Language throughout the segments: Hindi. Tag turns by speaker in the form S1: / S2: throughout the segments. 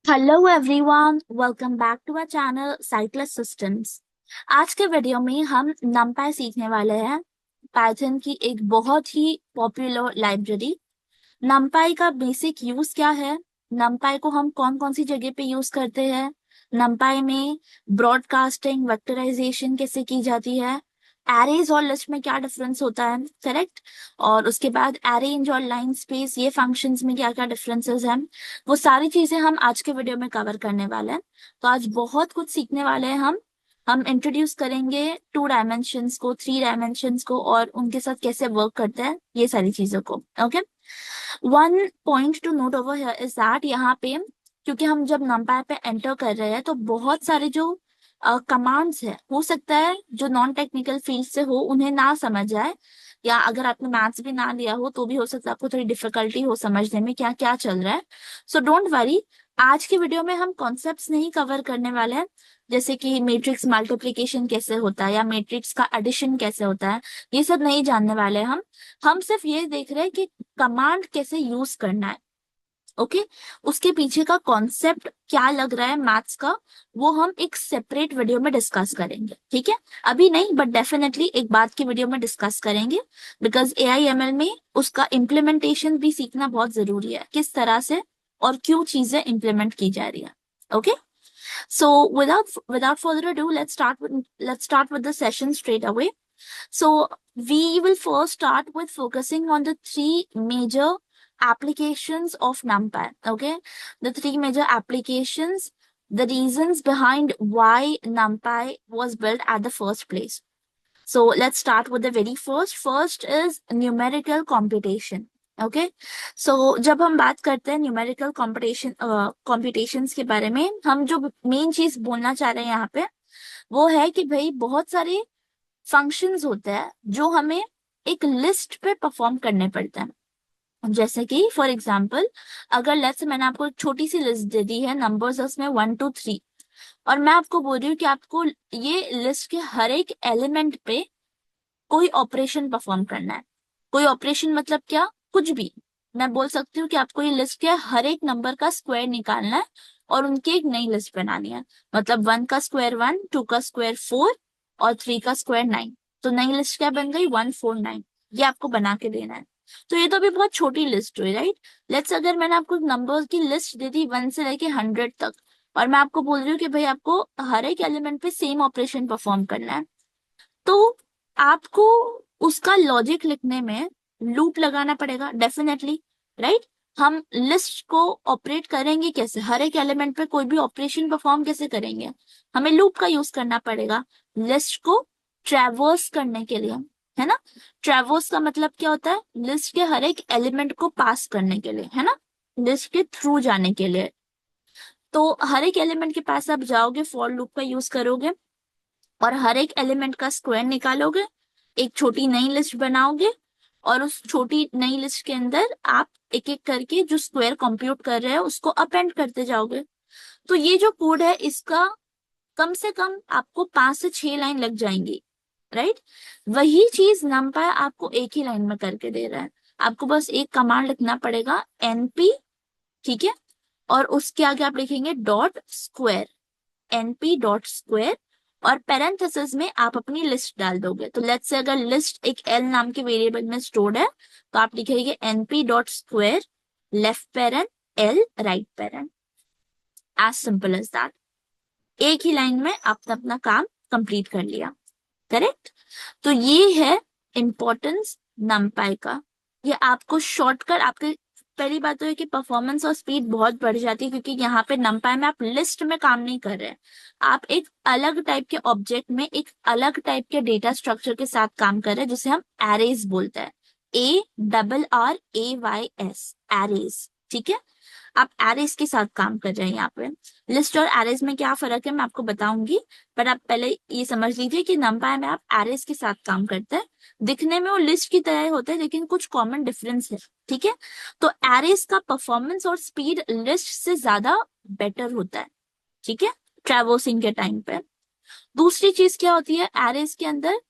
S1: Hello everyone, welcome back to our channel cyclist systems. आज के वीडियो में हम नमपाई सीखने वाले हैं। पाइथन की एक बहुत ही पॉपुलर लाइब्रेरी। नमपाई का बेसिक यूज क्या है, नमपाई को हम कौन कौन सी जगह पे यूज करते हैं, नमपाई में ब्रॉडकास्टिंग वेक्टराइजेशन कैसे की जाती है, एरेज और लिस्ट में क्या डिफरेंस होता है, करेक्ट। और उसके बाद अरेंज और लाइन स्पेस ये फंक्शंस में क्या क्या डिफरेंसेस हैं, वो सारी चीजें हम आज के वीडियो में कवर करने वाले हैं। तो आज बहुत कुछ सीखने वाले हैं हम इंट्रोड्यूस करेंगे टू डायमेंशंस को, थ्री डायमेंशंस को, और उनके साथ कैसे वर्क करते हैं ये सारी चीजों को। Okay, one point two note over here is that यहाँ पे, क्योंकि हम जब नंपाई पे एंटर कर रहे हैं तो बहुत सारे जो कमांड्स है, हो सकता है जो नॉन टेक्निकल फील्ड से हो उन्हें ना समझ आए, या अगर आपने मैथ्स भी ना लिया हो तो भी हो सकता है आपको थोड़ी डिफिकल्टी हो समझने में क्या क्या चल रहा है। सो डोंट वरी, आज की वीडियो में हम कॉन्सेप्ट्स नहीं कवर करने वाले हैं, जैसे कि मैट्रिक्स मल्टीप्लिकेशन कैसे होता है या मैट्रिक्स का एडिशन कैसे होता है, ये सब नहीं जानने वाले हैं हम सिर्फ ये देख रहे हैं कि कमांड कैसे यूज करना है। ओके, उसके पीछे का कॉन्सेप्ट क्या लग रहा है मैथ्स का, वो हम एक सेपरेट वीडियो में डिस्कस करेंगे, ठीक है। अभी नहीं, बट डेफिनेटली एक बात की वीडियो में डिस्कस करेंगे, बिकॉज एआईएमएल में उसका इम्प्लीमेंटेशन भी सीखना बहुत जरूरी है, किस तरह से और क्यों चीजें इम्प्लीमेंट की जा रही है। Okay, so without further ado, let's start with the session straight away. So we will first start with focusing on the three major applications of NumPy. Okay, the three major applications, the reasons behind why NumPy was built at the first place. So let's start with the very first. First is numerical computation. Okay, so जब हम बात करते हैं न्यूमेरिकल कॉम्पिटिशन्स के बारे में, हम जो मेन चीज बोलना चाह रहे हैं यहाँ पे वो है कि भाई बहुत सारे फंक्शंस होते हैं जो हमें एक लिस्ट पे परफॉर्म करने पड़ते हैं। जैसे कि फॉर एग्जांपल, अगर लेट्स से मैंने आपको एक छोटी सी लिस्ट दे दी है, नंबर्स उसमें 1 2 3, और मैं आपको बोल रही हूँ कि आपको ये लिस्ट के हर एक एलिमेंट पे कोई ऑपरेशन परफॉर्म करना है। कोई ऑपरेशन मतलब क्या, कुछ भी। मैं बोल सकती हूँ कि आपको ये लिस्ट के हर एक नंबर का स्क्वायर निकालना है और उनकी एक नई लिस्ट बनानी है। मतलब 1 का स्क्वायर 1, 2 का स्क्वायर 4 और 3 का स्क्वायर 9। तो नई लिस्ट क्या बन गई, 149। ये आपको बना के देना है। तो ये तो अभी बहुत छोटी लिस्ट हुई, राइट। लेट्स अगर मैंने आपको नंबर्स की लिस्ट दे दी 1 से लेके 100 तक, और मैं आपको बोल रही हूँ कि भाई आपको हर एक एलिमेंट पे सेम ऑपरेशन परफॉर्म करना है, तो आपको उसका लॉजिक लिखने में लूप लगाना पड़ेगा डेफिनेटली, राइट। हम लिस्ट को ऑपरेट करेंगे कैसे, हर एक एलिमेंट पे कोई भी ऑपरेशन परफॉर्म कैसे करेंगे, हमें लूप का यूज करना पड़ेगा लिस्ट को ट्रैवर्स करने के लिए, है ना। ट्रैवर्स का मतलब क्या होता है, लिस्ट के हर एक एलिमेंट को पास करने के लिए, है ना, लिस्ट के थ्रू जाने के लिए। तो हर एक एलिमेंट के पास आप जाओगे, फॉर लूप का यूज करोगे और हर एक एलिमेंट का स्क्वायर निकालोगे, एक छोटी नई लिस्ट बनाओगे, और उस छोटी नई लिस्ट के अंदर आप एक एक करके जो स्क्वायर कंप्यूट कर रहे हो उसको अपेंड करते जाओगे। तो ये जो कोड है इसका कम से कम आपको 5 से 6 लाइन लग जाएंगी, राइट। वही चीज नमपाई आपको एक ही लाइन में करके दे रहा है। आपको बस एक कमांड लिखना पड़ेगा, एनपी, ठीक है, और उसके आगे आप लिखेंगे dot square, NP dot square, और पैरेंथेसिस में आप अपनी लिस्ट डाल दोगे। तो लेट्स से अगर लिस्ट एक एल नाम के वेरिएबल में स्टोर्ड है, तो आप लिखेंगे NP dot square left paren L right paren, as simple as that. एक ही लाइन में आपने अपना काम कंप्लीट कर लिया, करेक्ट। तो ये है इम्पोर्टेंस नमपाई का। ये आपको शॉर्टकट, आपके पहली बात तो है कि परफॉर्मेंस और स्पीड बहुत बढ़ जाती है, क्योंकि यहाँ पे नमपाई में आप लिस्ट में काम नहीं कर रहे हैं, आप एक अलग टाइप के ऑब्जेक्ट में एक अलग टाइप के डेटा स्ट्रक्चर के साथ काम कर रहे हैं, जिसे हम एरेज बोलते हैं, ARRAYS, एरेज, ठीक है। आप एरेज के साथ काम कर रहे हैं यहाँ पे। लिस्ट और एरेज में क्या फर्क है मैं आपको बताऊंगी, पर आप पहले ये समझ लीजिए कि नमपाई में आप एरेज के साथ काम करते हैं। दिखने में वो लिस्ट की तरह होते हैं, लेकिन कुछ कॉमन डिफरेंस है, ठीक है। तो एरेज का परफॉर्मेंस और स्पीड लिस्ट से ज्यादा बेटर होता है, ठीक है, ट्रैवर्सिंग के टाइम पे। दूसरी चीज क्या होती है एरेज के अंदर,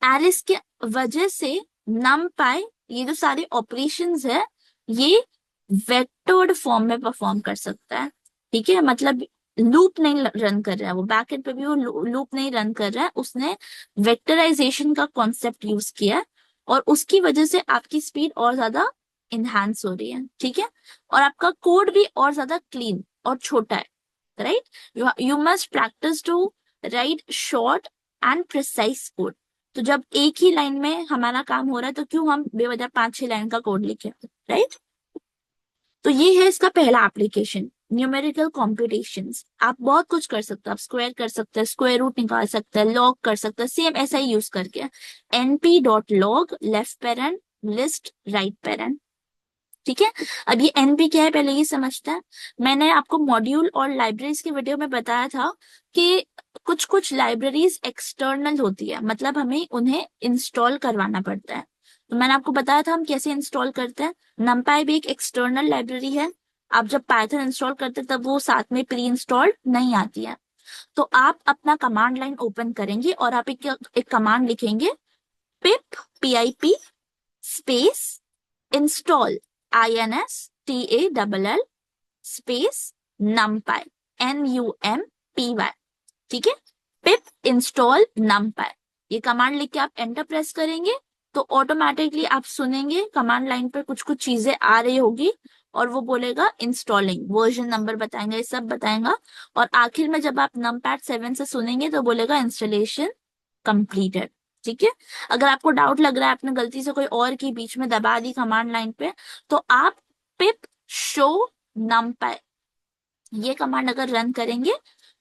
S1: एरेज के वजह से नमपाई, ये जो सारे ऑपरेशंस है, ये वेक्टर्ड फॉर्म में परफॉर्म कर सकता है। ठीक है, मतलब लूप नहीं रन कर रहा है वो, बैकएंड पे भी वो लूप नहीं रन कर रहा है, उसने वेक्टराइजेशन का कॉन्सेप्ट यूज किया है, और उसकी वजह से आपकी स्पीड और ज्यादा इनहांस हो रही है। ठीक है, और आपका कोड भी और ज्यादा क्लीन और छोटा है। Right, you must practise to write short and precise code. तो जब एक ही लाइन में हमारा काम हो रहा है तो क्यों हम बेवजह 5-6 लाइन का कोड लिखें। राइट, तो ये है इसका पहला एप्लीकेशन, न्यूमेरिकल कॉम्पिटिशंस। आप बहुत कुछ कर सकते हो, आप स्क्वायर कर सकते हैं, स्क्वायर रूट निकाल सकते हैं, लॉग कर सकते हैं, सेम ऐसा ही यूज करके np.log left parent list right parent. ठीक है, अब ये एनपी क्या है पहले ये समझते हैं। मैंने आपको मॉड्यूल और लाइब्रेरीज के वीडियो में बताया था कि कुछ कुछ लाइब्रेरीज एक्सटर्नल होती है, मतलब हमें उन्हें इंस्टॉल करवाना पड़ता है। तो मैंने आपको बताया था हम कैसे इंस्टॉल करते हैं। numpy भी एक एक्सटर्नल लाइब्रेरी है। आप जब पाइथन इंस्टॉल करते हैं तब वो साथ में प्री इंस्टॉल्ड नहीं आती है। तो आप अपना कमांड लाइन ओपन करेंगे और आप एक कमांड लिखेंगे, pip space install INSTALL space numpy NUMPY। ठीक है, पिप इंस्टॉल numpy, ये कमांड लिख के आप एंटर प्रेस करेंगे तो ऑटोमेटिकली आप सुनेंगे कमांड लाइन पर कुछ कुछ चीजें आ रही होगी, और वो बोलेगा इंस्टॉलिंग, वर्जन नंबर बताएंगे, ये सब बताएगा। और आखिर में जब आप नमपैड 7 से सुनेंगे तो बोलेगा इंस्टॉलेशन कंप्लीटेड। ठीक है, अगर आपको डाउट लग रहा है आपने गलती से कोई और की बीच में दबा दी कमांड लाइन पे, तो आप पिप शो numpy ये कमांड अगर रन करेंगे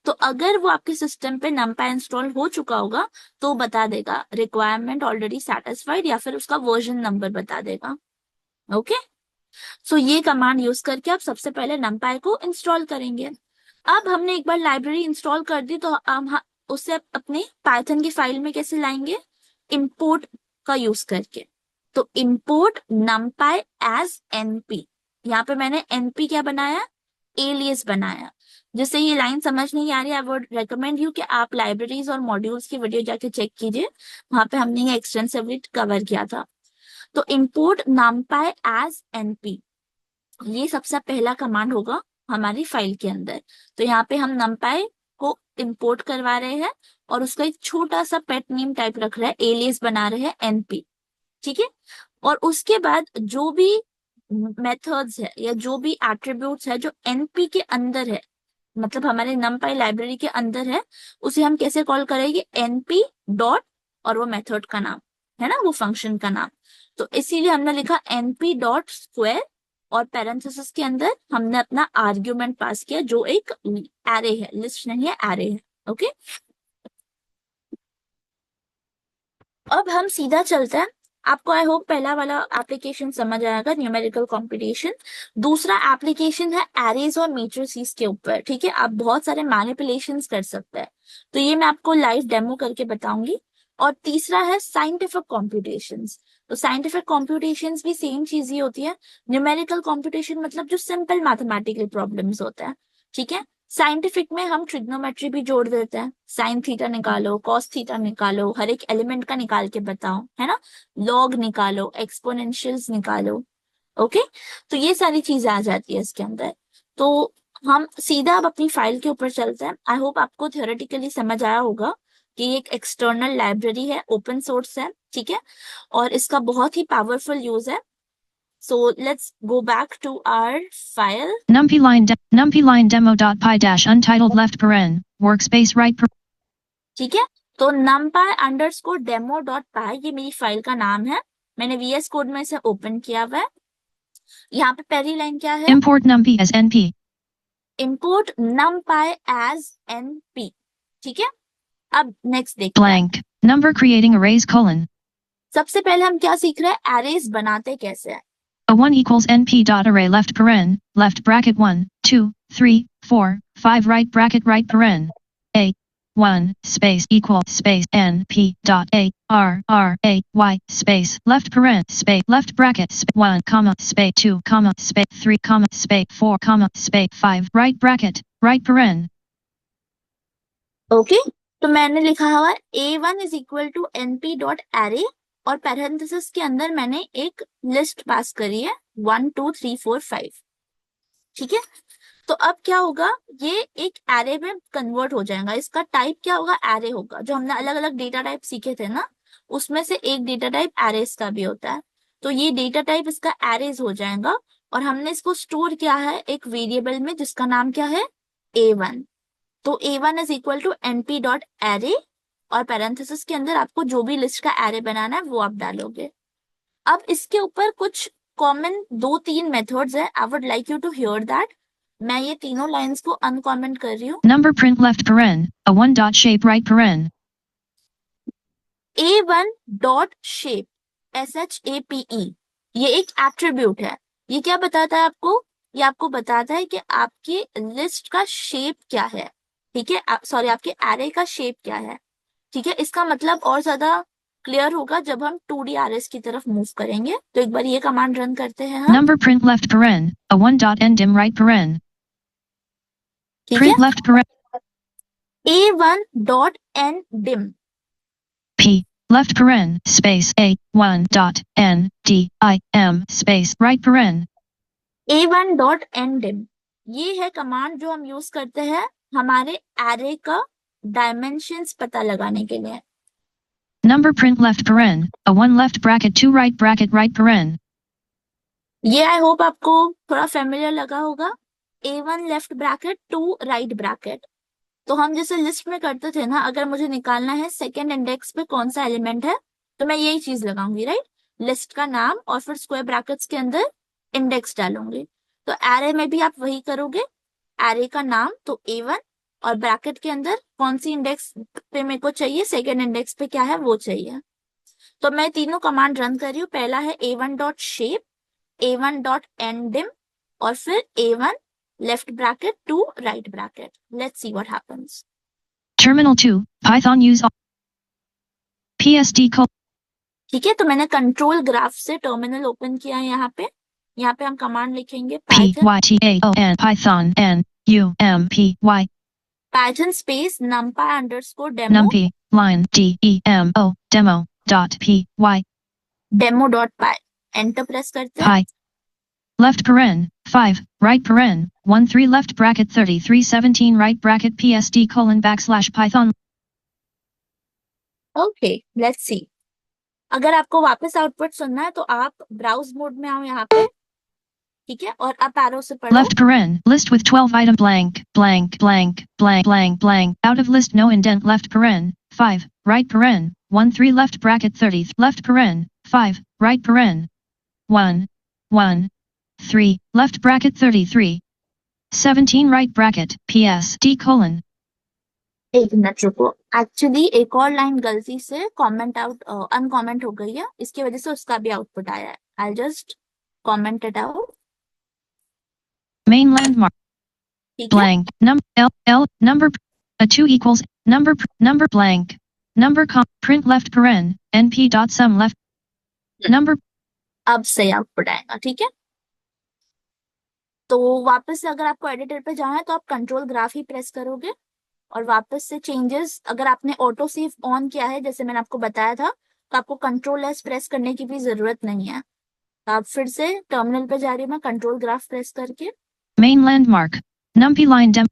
S1: तो अगर वो आपके सिस्टम पे numpy इंस्टॉल हो चुका होगा तो बता देगा रिक्वायरमेंट ऑलरेडी सेटिस्फाइड, या फिर उसका वर्जन नंबर बता देगा। ओके, सो ये कमांड यूज करके आप सबसे पहले numpy को इंस्टॉल करेंगे। अब हमने एक बार लाइब्रेरी इंस्टॉल कर दी तो हम उससे अपने पाइथन की फाइल में कैसे लाएंगे, इंपोर्ट का यूज करके। तो इंपोर्ट numpy एज np, यहाँ पे मैंने np क्या बनाया, एलियस बनाया। जिससे ये लाइन समझ नहीं आ रही, आई वुड रेकमेंड यू कि आप लाइब्रेरीज और मॉड्यूल्स की वीडियो जाके चेक कीजिए, वहां पे हमने ये एक्सटेंसिवली कवर किया था। तो इंपोर्ट numpy एज np, ये सबसे पहला कमांड होगा हमारी फाइल के अंदर। तो यहाँ पे हम numpy को इंपोर्ट करवा रहे हैं और उसका एक छोटा सा पेट नेम टाइप रख रहे हैं, एलियस बना रहे हैं np। ठीक है, और उसके बाद जो भी मेथड्स है या जो भी एट्रीब्यूट्स है जो np के अंदर है, मतलब हमारे numpy लाइब्रेरी के अंदर है, उसे हम कैसे कॉल करेंगे, np डॉट और वो मेथड का नाम है ना, वो फंक्शन का नाम। तो इसीलिए हमने लिखा np डॉट स्क्वायर, और पैरेंथेसिस के अंदर हमने अपना आर्ग्यूमेंट पास किया जो एक एरे है, लिस्ट नहीं है, एरे है। ओके, अब हम सीधा चलते हैं। आपको आई होप पहला वाला एप्लीकेशन समझ आएगा, न्यूमेरिकल कंपटीशन। दूसरा एप्लीकेशन है एरेज और मैट्रिसेस के ऊपर। ठीक है, आप बहुत सारे मैनिपुलेशंस कर सकते हैं, तो ये मैं आपको लाइव डेमो करके बताऊंगी। और तीसरा है साइंटिफिक कॉम्पिटिशन्स। तो साइंटिफिक कॉम्पिटिशन्स भी सेम चीज ही होती है। न्यूमेरिकल कॉम्पिटिशन मतलब जो सिंपल मैथमेटिकल प्रॉब्लम्स होता है। ठीक है, साइंटिफिक में हम ट्रिग्नोमेट्री भी जोड़ देते हैं, साइन थीटा निकालो, कॉस थीटा निकालो, हर एक एलिमेंट का निकाल के बताओ, है ना, लॉग निकालो, एक्सपोनेंशियल्स निकालो। ओके, तो ये सारी चीजें आ जाती है इसके अंदर। तो हम सीधा अब अपनी फाइल के ऊपर चलते हैं। आई होप आपको थियोरेटिकली समझ आया होगा कि ये एक एक्सटर्नल लाइब्रेरी है, ओपन सोर्स है। ठीक है, और इसका बहुत ही पावरफुल यूज है। So let's go back to our file.
S2: NumPyLine demo.py dash untitled left paren workspace right.
S1: ठीक है, तो numpy अंडरस्कोर डेमो डॉट पाई ये मेरी फाइल का नाम है। मैंने VS कोड में इसे ओपन किया हुआ है। यहाँ पे पहली लाइन क्या है,
S2: import numpy as np.
S1: import numpy as np। ठीक है, अब नेक्स्ट देखते हैं।
S2: Blank number creating arrays colon.
S1: सबसे पहले हम क्या सीख रहे हैं, एरेज बनाते कैसे हैं।
S2: A 1 equals np dot array left paren left bracket 1 2 3 4 5 right bracket right paren a 1 space equal space np dot a r a y space left paren space left bracket 1 comma space 2 comma space 3 comma space 4 comma space 5 right bracket right paren।
S1: Okay, तो मैंने लिखा हुआ a1 is equal to np dot array और पैरेंथेसिस के अंदर मैंने एक लिस्ट पास करी है 1 2 3 4 5। ठीक है, तो अब क्या होगा, ये एक एरे में कन्वर्ट हो जाएगा। इसका टाइप क्या होगा, एरे होगा। जो हमने अलग अलग डेटा टाइप सीखे थे ना, उसमें से एक डेटा टाइप एरेज का भी होता है। तो ये डेटा टाइप इसका एरेज हो जाएगा, और हमने इसको स्टोर किया है एक वेरिएबल में जिसका नाम क्या है, A1। तो A1 is equal to np dot array, और पैरेंथेसिस के अंदर आपको जो भी लिस्ट का एरे बनाना है वो आप डालोगे। अब इसके ऊपर कुछ कॉमन 2-3 मेथड्स है, I would like you to hear that. मैं ये तीनों लाइंस को अनकॉमेंट कर रही हूँ।
S2: Number print left paren, a 1 dot shape right paren.
S1: A1 dot shape, SHAPE, ये एक एट्रीब्यूट है। ये क्या बताता है आपको, ये आपको बताता है कि आपकी लिस्ट का शेप क्या है। ठीक है, सॉरी, आपके एरे का शेप क्या है। ठीक है, इसका मतलब और ज्यादा क्लियर होगा जब हम 2D RS की तरफ मूव करेंगे। तो एक बार ये कमांड रन करते हैं हम।
S2: Number print left paren, a 1 dot ndim right paren.
S1: ठीक है,
S2: Print left paren,
S1: A1 dot ndim,
S2: p left paren space a 1 dot n d I m space right paren.
S1: A1 dot ndim, ये है कमांड जो हम यूज करते हैं हमारे एरे का डायमेंशंस पता लगाने के लिए।
S2: Number print left paren, a 1 left bracket 2 right paren.
S1: ये आई होप आपको थोड़ा फेमिलियर लगा होगा। A1 left bracket 2 right bracket. तो हम जैसे लिस्ट में करते थे ना, अगर मुझे निकालना है सेकेंड इंडेक्स पे कौन सा एलिमेंट है, तो मैं यही चीज लगाऊंगी, राइट। लिस्ट का नाम और फिर स्क्वायर ब्रैकेट्स के अंदर इंडेक्स डालूंगी। तो एरे में भी आप वही करोगे, एरे का नाम तो A1, और ब्रैकेट के अंदर कौन सी इंडेक्स पे मेरे को चाहिए, सेकेंड इंडेक्स पे क्या है वो चाहिए। तो मैं तीनों कमांड रन कर रही हूँ। पहला है A1 dot shape, A1 dot ndim, और फिर A1 left bracket 2 right bracket. Let's see what happens.
S2: Terminal 2, Python use PSD col.
S1: ठीक है, तो मैंने कंट्रोल ग्राफ से टर्मिनल ओपन किया है। यहाँ पे हम कमांड लिखेंगे
S2: Python Python NUMPY
S1: Python space numpy underscore demo,
S2: numpy line DEMO demo dot py
S1: demo dot py. Enter press करते हैं।
S2: pi left paren 5 right paren 1 3 left bracket 33 17 right bracket PSD colon backslash Python.
S1: Okay, let's see. अगर आपको वापस आउटपुट सुनना है तो आप ब्राउज मोड में आओ यहाँ पे। ठीक है, और अप एरो से पढ़ो।
S2: Left paren list with 12 item blank blank blank blank blank blank out of list no indent left paren 5 right paren 1 3 left bracket 30 left paren 5 right paren 1 1 3 left bracket 33 17 right bracket PSD colon.
S1: एक मिनट रुको, एक्चुअली एक और लाइन गलती से कमेंट आउट अनकमेंट हो गई है, इसकी वजह से उसका भी आउटपुट आया है। I just comment it out.
S2: Main landmark
S1: ठीक है,
S2: blank L number a 2 equals number blank number print left paren np dot sum left number.
S1: अब सही आउटपुट आएगा। ठीक है, तो वापस से अगर आपको एडिटर पे जाना है तो आप कंट्रोल ग्राफ ही प्रेस करोगे, और वापस से चेंजेस अगर आपने ऑटो सेव ऑन किया है जैसे मैंने आपको बताया था, तो आपको कंट्रोल एस प्रेस करने की भी जरूरत नहीं है। तो आप फिर से टर्मिनल पे जा रही हूँ मैं, कंट्रोल ग्राफ प्रेस करके।
S2: Main landmark numpy line dem.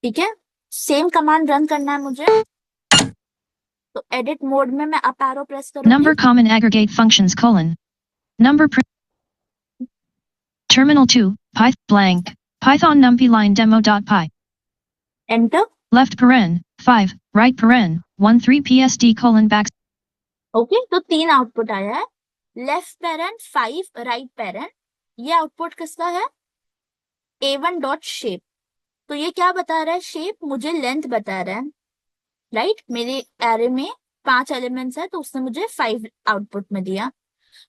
S1: ठीक है, सेम कमांड रन करना है मुझे। तो एडिट मोड में मैं अप एरो प्रेस करूंगी।
S2: Number common aggregate functions colon number print terminal 2 blank Python numpy line demo dot py
S1: enter.
S2: left paren 5 right paren 1 3 PSD colon back.
S1: Okay, तो 3 आउटपुट आया है, लेफ्ट पेरेंट 5 राइट पेरेंट। ये आउटपुट किसका है, A1 डॉट शेप। तो ये क्या बता रहा है, शेप मुझे लेंथ बता रहा है, राइट। मेरे एरे में 5 एलिमेंट्स है तो उसने मुझे 5 आउटपुट में दिया।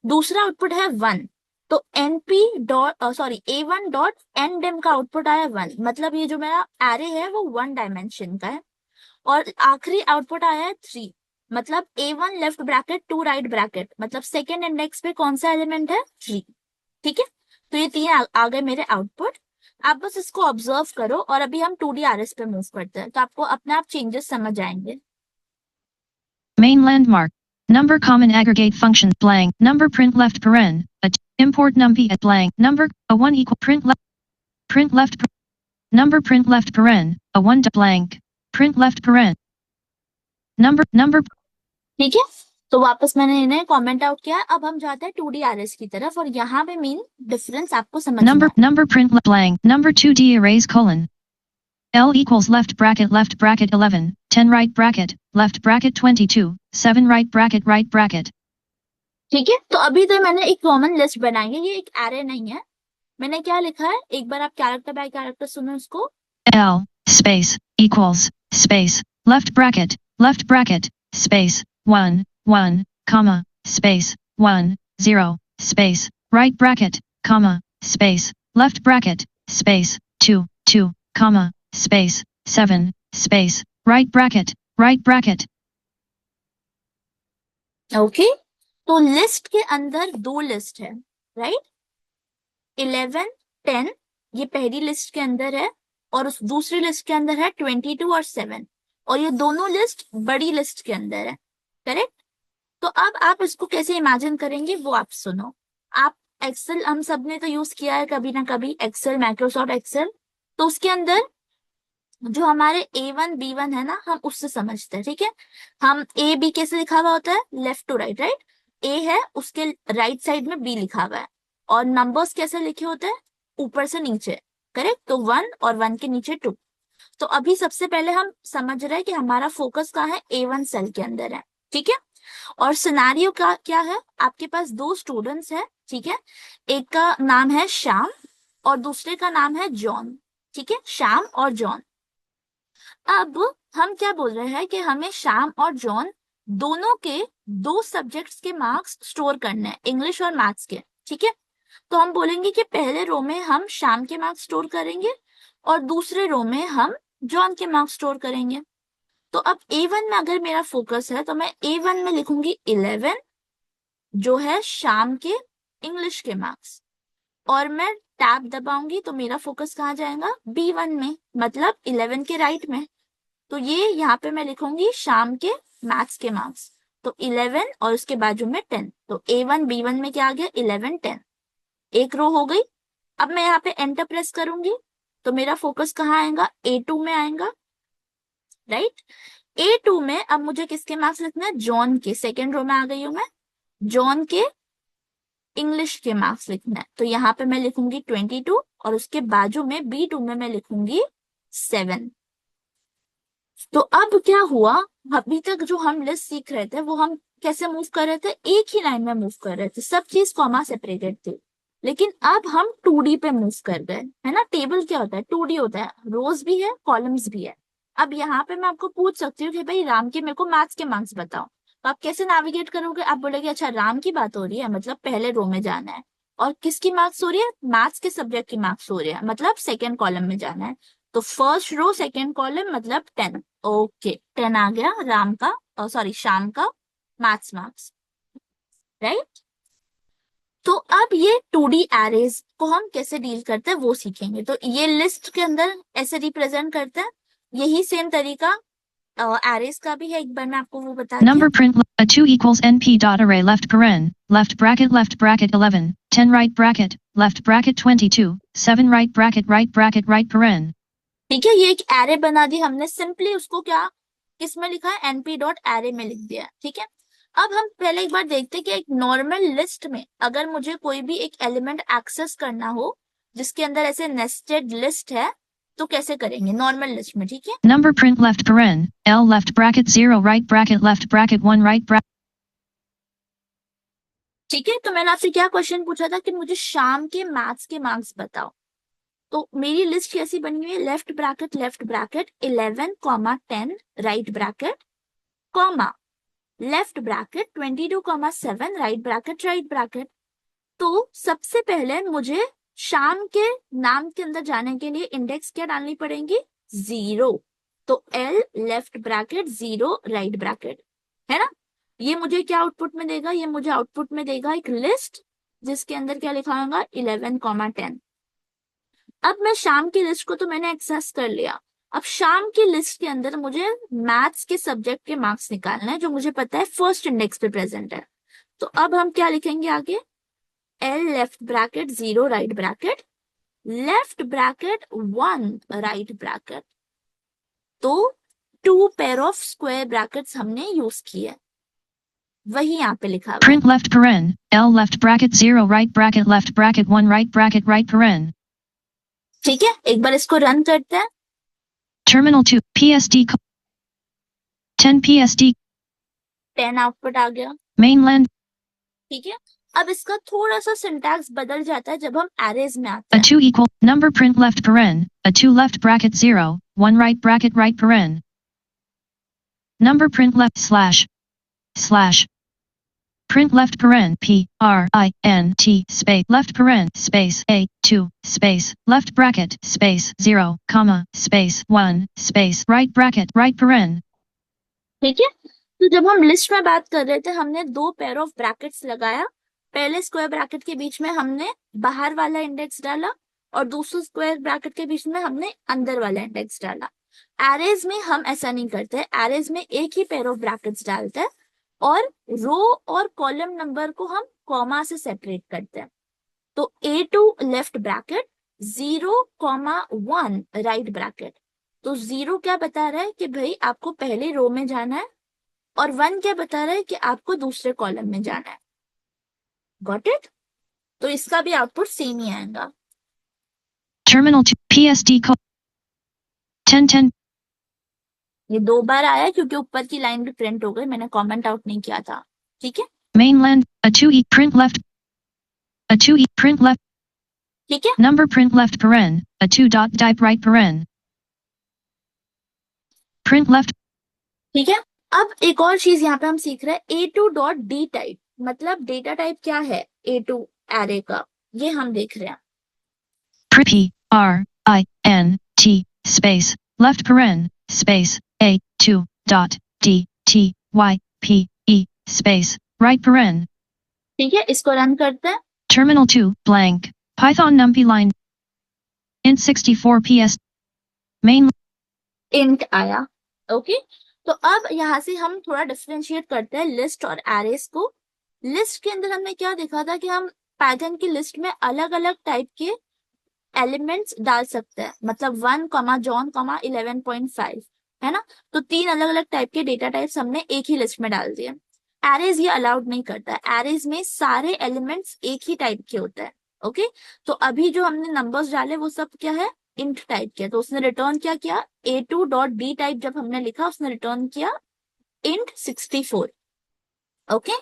S1: दूसरा आउटपुट है 1, तो np dot sorry A1 dot ndim का आउटपुट आया 1, मतलब ये जो मेरा एरे है वो 1 डायमेंशन का है। और आखिरी आउटपुट आया है 3, मतलब A1 left bracket 2 right bracket, मतलब सेकेंड इंडेक्स पे कौन सा एलिमेंट है, 3। ठीक है, तो ये 3 आ गए मेरे आउटपुट। आप बस इसको ऑब्जर्व करो, और अभी हम 2D RS पे मूव करते हैं तो आपको अपने आप चेंजेस समझ आएंगे।
S2: Main landmark Number common aggregate function blank. Number print left paren. Import numpy at blank. Number a 1 equal print left number print left paren. A 1 blank. Print left paren. Number
S1: ठीक है, तो वापस मैंने इन्हें कमेंट आउट किया। अब हम जाते हैं 2D arrays की तरफ और यहाँ पे मेन डिफरेंस आपको समझना है।
S2: number print blank. Number 2D arrays colon. L equals left bracket 11, 10 right bracket, left bracket 22, 7 right bracket.
S1: ठीक है, तो अभी तो मैंने एक कॉमन लिस्ट बनाई है, ये एक एरे नहीं है। मैंने क्या लिखा है, एक बार आप कैरेक्टर बाय कैरेक्टर सुनो इसको।
S2: L space equals space left bracket space 1 1 comma space 1 0 space right bracket comma space left bracket space 2 2 comma space 7 space right bracket.
S1: Okay, तो लिस्ट के अंदर दो लिस्ट है, राइट? 11 10 ये पहली लिस्ट के अंदर है और उस दूसरी लिस्ट के अंदर है 22 और 7, और ये दोनों लिस्ट बड़ी लिस्ट के अंदर है, करेक्ट? तो अब आप इसको कैसे इमेजिन करेंगे वो आप सुनो। आप एक्सेल, हम सब ने तो यूज किया है कभी ना कभी एक्सेल, माइक्रोसॉफ्ट एक्सेल। तो उसके अंदर जो हमारे A1 B1 है ना, हम उससे समझते हैं, ठीक है? हम A B कैसे लिखा हुआ होता है, left to right, right? A है, उसके राइट साइड में B लिखा हुआ है, और नंबर्स कैसे लिखे होते हैं, ऊपर से नीचे, करेक्ट? तो 1 और 1 के नीचे 2। तो अभी सबसे पहले हम समझ रहे हैं कि हमारा फोकस कहाँ है, A1 सेल के अंदर है, ठीक है? और सिनेरियो का क्या है, आपके पास दो स्टूडेंट्स है, ठीक है? एक का नाम है श्याम और दूसरे का नाम है जॉन, ठीक है? श्याम और जॉन। अब हम क्या बोल रहे हैं कि हमें श्याम और जॉन दोनों के दो सब्जेक्ट्स के मार्क्स स्टोर करने हैं, इंग्लिश और मैथ्स के, ठीक है? तो हम बोलेंगे कि पहले रो में हम श्याम के मार्क्स स्टोर करेंगे और दूसरे रो में हम जॉन के मार्क्स स्टोर करेंगे। तो अब A1 में अगर मेरा फोकस है तो मैं A1 में लिखूंगी 11 जो है श्याम के इंग्लिश के मार्क्स, और मैं टैब दबाऊंगी तो मेरा फोकस कहाँ जाएगा, B1 में, मतलब 11 के राइट में। तो ये यहाँ पे मैं लिखूंगी शाम के मैथ्स के मार्क्स, तो 11 और उसके बाजू में 10। तो A1 B1 में क्या आ गया, 11 10, एक रो हो गई। अब मैं यहाँ पे एंटर प्रेस करूंगी तो मेरा फोकस कहाँ आएगा, A2 में आएगा, राइट? A2 में अब मुझे किसके मार्क्स लिखना है, जॉन के, सेकेंड रो में आ गई हूं मैं, जॉन के इंग्लिश के मार्क्स लिखना है। तो यहाँ पे मैं लिखूंगी 22 और उसके बाजू में B2 में मैं लिखूंगी 7। तो अब क्या हुआ, अभी तक जो हम लिस्ट सीख रहे थे वो हम कैसे मूव कर रहे थे, एक ही लाइन में मूव कर रहे थे, सब चीज कॉमा सेपरेटेड थी। लेकिन अब हम 2D पे मूव कर गए, है ना? टेबल क्या होता है, 2D होता है, रोज भी है, कॉलम्स भी है। अब यहाँ पे मैं आपको पूछ सकती हूँ कि भाई राम के मेरे को मैथ्स के मार्क्स बताओ, तो आप कैसे नेविगेट करोगे? आप बोलेगे अच्छा राम की बात हो रही है, मतलब पहले रो में जाना है, और किसकी मार्क्स हो रही है, मैथ्स के सब्जेक्ट की मार्क्स हो रही है, मतलब सेकेंड कॉलम में जाना है। तो फर्स्ट रो सेकेंड कॉलम मतलब 10। ओके, 10 आ गया राम का, सॉरी श्याम का मैथ्स मार्क्स, राइट? तो अब ये 2D एरेज को हम कैसे डील करते हैं वो सीखेंगे। तो ये लिस्ट के अंदर ऐसे रिप्रेजेंट करते हैं, यही सेम तरीका एरेज का भी है, एक बार मैं आपको वो बता दूं।
S2: Number print a 2 equals np dot array left bracket 11, 10 right bracket 22, 7 right bracket paren.
S1: ठीक है, ये एक एरे बना दी हमने, सिंपली उसको क्या किस में लिखा है, np डॉट एरे में लिख दिया, ठीक है? अब हम पहले एक बार देखते हैं कि एक नॉर्मल लिस्ट में अगर मुझे कोई भी एक एलिमेंट एक्सेस करना हो जिसके अंदर ऐसे नेस्टेड लिस्ट है तो कैसे करेंगे नॉर्मल लिस्ट में, ठीक है?
S2: Number print left paren, L left bracket 0 right bracket left bracket 1 right bracket.
S1: ठीक है, तो मैंने आपसे क्या क्वेश्चन पूछा था कि मुझे शाम के मैथ्स के मार्क्स बताओ। तो मेरी लिस्ट कैसी बनी हुई है, left bracket 11 comma 10 right bracket comma left bracket 22 comma 7 right bracket. तो सबसे पहले मुझे शाम के नाम के अंदर जाने के लिए इंडेक्स क्या डालनी पड़ेगी, 0। तो L left bracket 0 right bracket, है ना? ये मुझे क्या आउटपुट में देगा, ये मुझे आउटपुट में देगा एक लिस्ट जिसके अंदर क्या लिखा होगा, 11 कॉमा 10। अब मैं शाम की लिस्ट को तो मैंने एक्सेस कर लिया, अब शाम की लिस्ट के अंदर मुझे मैथ्स के सब्जेक्ट के मार्क्स निकालना है जो मुझे पता है फर्स्ट इंडेक्स पे प्रेजेंट है। तो अब हम क्या लिखेंगे आगे, L left bracket 0 right bracket, left bracket 1 right bracket. तो 2 पेयर ऑफ स्क्वायर ब्रैकेट्स हमने यूज किए, वही यहाँ पे लिखा हुआ है।
S2: Print left paren, L left bracket 0 right bracket 1 right paren.
S1: ठीक है, एक बार इसको रन करते हैं।
S2: Terminal 2, PSD 10 PSD
S1: 10 आउटपुट आ गया।
S2: mainland
S1: ठीक है, अब इसका थोड़ा सा सिंटैक्स बदल जाता है जब हम एरेज में आते
S2: a
S1: हैं।
S2: 2 equal number print left paren, a 2 left bracket 0, 1 right paren. Number print left slash print left paren print space left paren space a 2 space left bracket space 0 comma space 1 space right paren.
S1: ठीक है, तो जब हम लिस्ट में बात कर रहे थे हमने 2 पेयर ऑफ ब्रैकेट्स लगाया। पहले स्क्वायर ब्रैकेट के बीच में हमने बाहर वाला इंडेक्स डाला और दूसरे स्क्वायर ब्रैकेट के बीच में हमने अंदर वाला इंडेक्स डाला। एरेज में हम ऐसा नहीं करते, एरेज में एक ही पेयर ऑफ ब्रैकेट्स डालते हैं और रो और कॉलम नंबर को हम कॉमा से सेपरेट करते हैं। तो A2 left bracket 0,1 right bracket. तो 0 क्या बता रहा है कि भाई आपको पहले रो में जाना है और 1 क्या बता रहा है कि आपको दूसरे कॉलम में जाना है। Got it? तो इसका भी आउटपुट सेम ही आएगा।
S2: Terminal 2 PSD 10
S1: ये 2 बार आया क्योंकि ऊपर की लाइन भी प्रिंट हो गई, मैंने कमेंट आउट नहीं किया था। ठीक है,
S2: mainland a 2 e print left a 2 e print left
S1: ठीक है,
S2: number print left paren, a 2 dot type right paren. Print left
S1: ठीक है। अब एक और चीज यहाँ पे हम सीख रहे हैं, A2 डॉट डी टाइप, मतलब डेटा टाइप क्या है A2 एरे का, ये हम देख रहे हैं।
S2: print space left paren space a 2 dot d t y p e space right paren.
S1: ठीक है, इसको रन करते हैं।
S2: Terminal 2 blank Python numpy line int 64 ps main
S1: int आया। ओके, तो अब यहाँ से हम थोड़ा डिफरेंशिएट करते हैं लिस्ट और एरेस को। लिस्ट के अंदर हमने क्या देखा था कि हम पाइथन की लिस्ट में अलग अलग टाइप के एलिमेंट्स डाल सकते हैं, मतलब 1 जॉन 11.5 है ना। तो 3 अलग अलग टाइप के डेटा टाइप्स हमने एक ही लिस्ट में डाल दिए। एरेज ये अलाउड नहीं करता है, एरेज में सारे एलिमेंट्स एक ही टाइप के होते हैं। ओके, तो अभी जो हमने नंबर्स डाले वो सब क्या है, इंट टाइप के। तो उसने रिटर्न क्या किया, A2 डॉट डी टाइप जब हमने लिखा उसने रिटर्न किया इंट 64। ओके,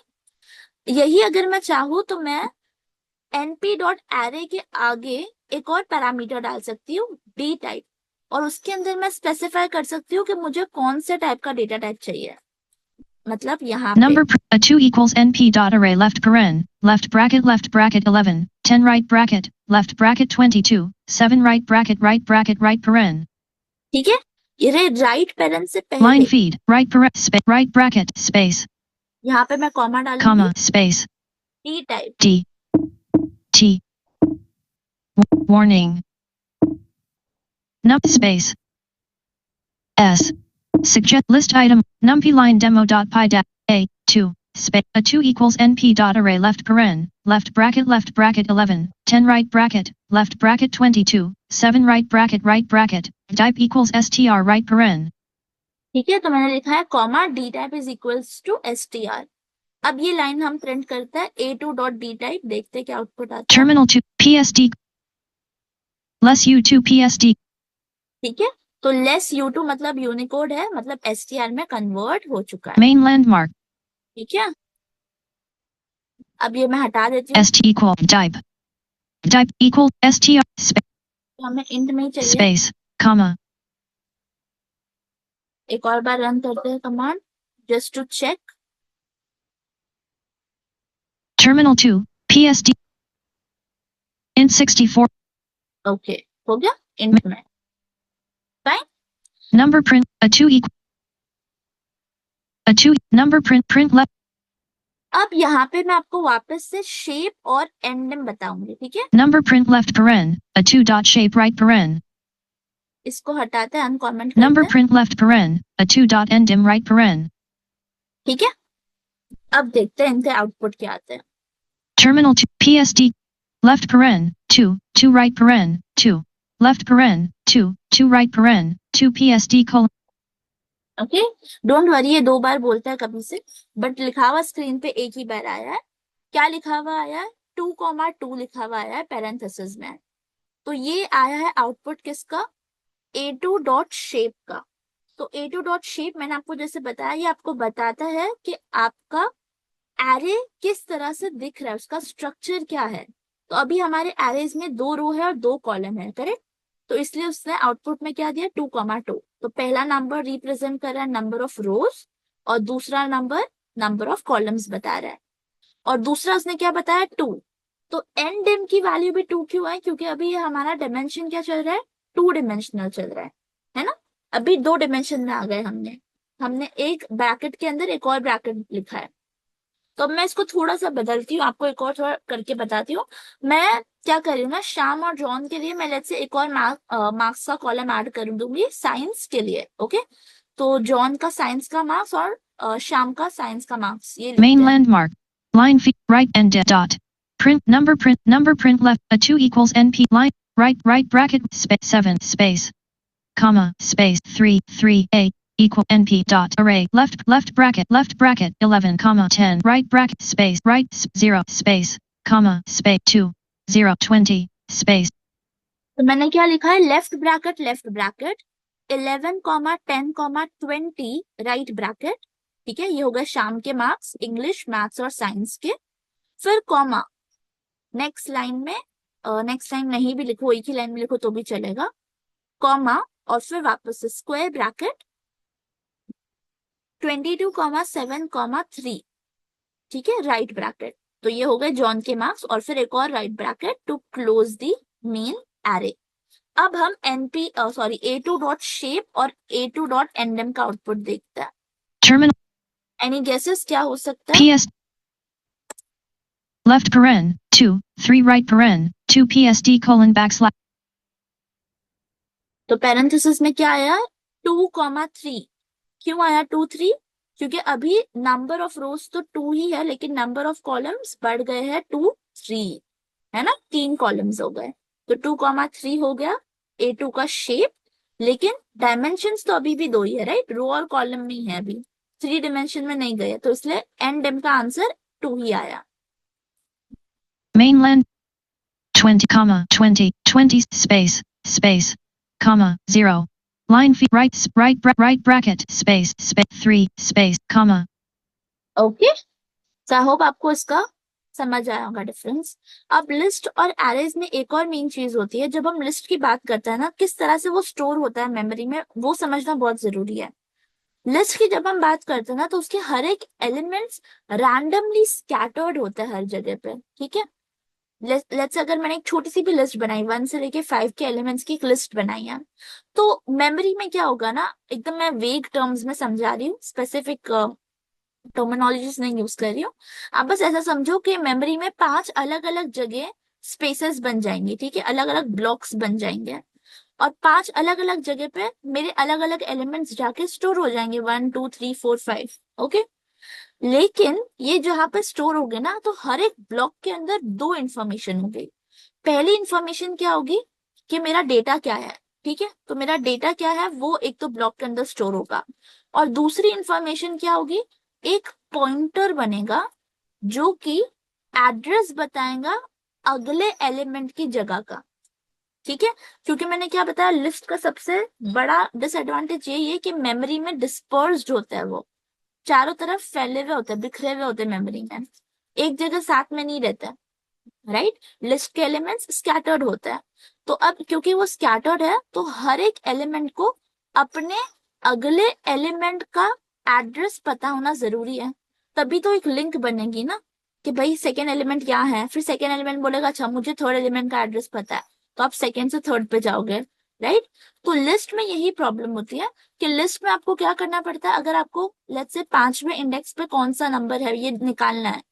S1: यही अगर मैं चाहूँ तो मैं np डॉट एरे के आगे एक और पैरामीटर डाल सकती हूँ डी टाइप, और उसके अंदर मैं स्पेसिफाई कर सकती हूँ कि मुझे कौन से टाइप का डेटा टाइप चाहिए। मतलब यहाँ
S2: number
S1: पे
S2: a 2 equals np dot array left paren left bracket 11 10 right bracket 22 7 right bracket right paren.
S1: ठीक है, ये राइट पेरेंट से
S2: Line
S1: पहले
S2: feed right right bracket space
S1: यहाँ पे मैं कॉमा डालूंगी,
S2: comma space
S1: D type.
S2: d t warning nup space s suggest list item numpy line demo dot py dash a 2 space a 2 equals np dot array left paren left bracket 11 10 right bracket left bracket 22 7 right bracket type equals str right paren.
S1: ठीक है, तो मैंने लिखा है comma D type is equals to str। अब ये लाइन हम प्रिंट करते हैं A2 डॉट डी टाइप, देखते हैं क्या आउटपुट आता है।
S2: Terminal 2 PSD less u2 PSD
S1: ठीक है, तो लेस U2 मतलब यूनिकोड है, मतलब str में कन्वर्ट हो चुका है।
S2: main landmark
S1: ठीक है, अब ये मैं हटा देती हूँ,
S2: st equal type equal str
S1: तो हमें इंट में ही चाहिए।
S2: space comma
S1: एक और बार रन करते हैं command just to check.
S2: Terminal 2 PSD int 64
S1: okay, हो गया इंट में। Fine,
S2: number print a 2 equal a 2 number print left
S1: अब यहाँ पे मैं आपको वापस से शेप और एंडम बताऊंगी। ठीक है,
S2: number print left paren a 2 dot shape right paren.
S1: इसको हटाते हैं, अनकॉमेंट करते
S2: Number
S1: हैं,
S2: print left paren, a 2 dot end dim right paren.
S1: ठीक है। अब देखते हैं इनके आउटपुट क्या आते हैं।
S2: Terminal 2 PSD left paren 2 right paren 2 left paren 2 right paren 2 PSD colon.
S1: Okay, don't worry, ये 2 बार बोलता है कभी से, बट लिखा हुआ स्क्रीन पे एक ही बार आया है। क्या लिखा हुआ आया है? 2,2 लिखा हुआ आया है पैरेंथेसिस में। तो ये आया है आउटपुट किसका? A2 डॉट शेप का। तो A2 डॉट शेप मैंने आपको जैसे बताया, ये आपको बताता है कि आपका एरे किस तरह से दिख रहा है, उसका स्ट्रक्चर क्या है। तो अभी हमारे एरेज में 2 रो है और 2 कॉलम है, करेक्ट। तो इसलिए उसने आउटपुट में क्या दिया? 2,2। तो पहला नंबर रिप्रेजेंट कर रहा है नंबर ऑफ रोज, और दूसरा नंबर नंबर ऑफ कॉलम्स बता रहा है। और दूसरा उसने क्या बताया? 2। तो एन डिम की वैल्यू भी 2 क्यों है? क्योंकि अभी ये हमारा डायमेंशन क्या चल रहा है? 2 डायमेंशनल चल रहा है ना। अभी 2 डायमेंशन में आ गए हमने हमने एक ब्रैकेट के अंदर एक और ब्रैकेट लिखा है। तो अब मैं इसको थोड़ा सा बदलती हूँ, आपको एक और थोड़ा करके बताती हूँ। मैं क्या कर रही हूँ ना, श्याम और जॉन के लिए मैं लेट्स से एक और मार्क्स का कॉलम ऐड कर दूंगी साइंस के लिए, ओके। तो जॉन का साइंस का मार्क्स और श्याम का साइंस का मार्क्स, ये लिखते
S2: Main
S1: हैं।
S2: landmark. Line feet right and dot. Print number print left a 2 equals NP line right bracket space 7 space comma space 3 a equal NP dot array left bracket 11 comma 10 right bracket space 0 space comma space 2 0 20 space.
S1: तो मैंने क्या लिखा है? लेफ्ट ब्रैकेट 11,10,20 राइट ब्रैकेट, ठीक है। ये हो गए शाम के मार्क्स इंग्लिश मैथ्स और साइंस के। फिर कॉमा, नेक्स्ट लाइन में, नेक्स्ट लाइन नहीं भी लिखो, एक ही लाइन में लिखो तो भी चलेगा, कॉमा, और फिर वापस से स्क्वायर ब्रैकेट 22,7,3, ठीक है, राइट ब्रैकेट। तो ये हो गए जॉन के मार्क्स, और फिर एक और right bracket to close the main array. अब हम A2 डॉट शेप और A2 डॉट एंडम का आउटपुट देखते हैं।
S2: Terminal
S1: एनी गेसेस क्या हो सकता है?
S2: PS left paren 2 3 right paren 2 PSD colon backslash.
S1: तो पैरेंथेसिस में क्या आया? 2,3। क्यों आया 2,3? क्योंकि अभी नंबर ऑफ रोज तो 2 ही है, लेकिन नंबर ऑफ कॉलम्स बढ़ गए हैं 2 3, है ना, 3 कॉलम्स हो गए। तो 2,3 हो गया A2 का शेप, लेकिन डायमेंशंस तो अभी भी 2 ही है, राइट। रो और कॉलम में ही है, अभी 3 डायमेंशन में नहीं गए, तो इसलिए एन डेम का आंसर 2 ही आया।
S2: Mainland 20 comma 20 space comma 0 line feet right bracket space 3 space comma.
S1: Okay, I hope आपको इसका समझ आया होगा डिफरेंस। अब लिस्ट और एरेज में एक और मेन चीज होती है, जब हम लिस्ट की बात करते हैं ना, किस तरह से वो स्टोर होता है मेमोरी में, वो समझना बहुत जरूरी है। लिस्ट की जब हम बात करते हैं ना, तो उसके हर एक एलिमेंट्स रैंडमली स्कैटर्ड होता है हर जगह पे, ठीक है। लेट्स अगर मैंने एक छोटी सी भी लिस्ट बनाई, 1 से लेके 5 के एलिमेंट्स की एक लिस्ट बनाई है, तो मेमोरी में क्या होगा ना, एकदम मैं वेग टर्म्स में समझा रही हूँ, स्पेसिफिक टर्मिनोलॉजीज नहीं यूज कर रही हूँ। आप बस ऐसा समझो कि मेमोरी में 5 अलग अलग जगह स्पेसेस बन जाएंगी, ठीक है, अलग अलग ब्लॉक्स बन जाएंगे, और 5 अलग अलग जगह पे मेरे अलग अलग एलिमेंट्स जाके स्टोर हो जाएंगे, 1 2 3 4 5, ओके। लेकिन ये जहां पे स्टोर हो गए ना, तो हर एक ब्लॉक के अंदर 2 इंफॉर्मेशन हो गई। पहली इंफॉर्मेशन क्या होगी कि मेरा डेटा क्या है, ठीक है। तो मेरा डेटा क्या है वो एक तो ब्लॉक के अंदर स्टोर होगा, और दूसरी इंफॉर्मेशन क्या होगी, एक पॉइंटर बनेगा जो कि एड्रेस बताएगा अगले एलिमेंट की जगह का, ठीक है। क्योंकि मैंने क्या बताया, लिस्ट का सबसे बड़ा डिसएडवांटेज यही है कि मेमोरी में डिस्पर्स्ड होता है, वो चारों तरफ फैले हुए होते हैं, बिखरे हुए होते हैं मेमोरी में, एक जगह साथ में नहीं रहता, राइट। लिस्ट के एलिमेंट्स स्कैटर्ड होते हैं। तो अब क्योंकि वो स्कैटर्ड है, तो हर एक एलिमेंट को अपने अगले एलिमेंट का एड्रेस पता होना जरूरी है, तभी तो एक लिंक बनेगी ना, कि भाई सेकेंड एलिमेंट क्या है, फिर सेकेंड एलिमेंट बोलेगा अच्छा मुझे थर्ड एलिमेंट का एड्रेस पता है, तो आप सेकेंड से थर्ड पे जाओगे, राइट। तो लिस्ट में यही प्रॉब्लम होती है कि लिस्ट में आपको क्या करना पड़ता है, अगर आपको लेट्स से 5वें इंडेक्स पे कौन सा नंबर है ये निकालना है,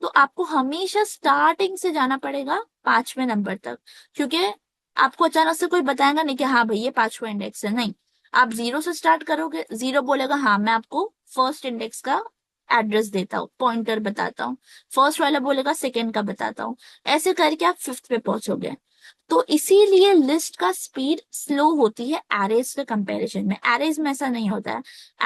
S1: तो आपको हमेशा स्टार्टिंग से जाना पड़ेगा 5वें नंबर तक, क्योंकि आपको अचानक से कोई बताएगा नहीं कि हाँ भाई ये 5वां इंडेक्स है, नहीं। आप 0 से स्टार्ट करोगे, 0 बोलेगा हाँ मैं आपको फर्स्ट इंडेक्स का एड्रेस देता हूँ, पॉइंटर बताता हूँ। फर्स्ट वाला बोलेगा सेकंड का बताता हूँ। ऐसे करके आप 5th पे पहुंचोगे। तो इसीलिए लिस्ट का स्पीड स्लो होती है एरेज के कंपैरिजन में। एरेज में ऐसा नहीं होता है।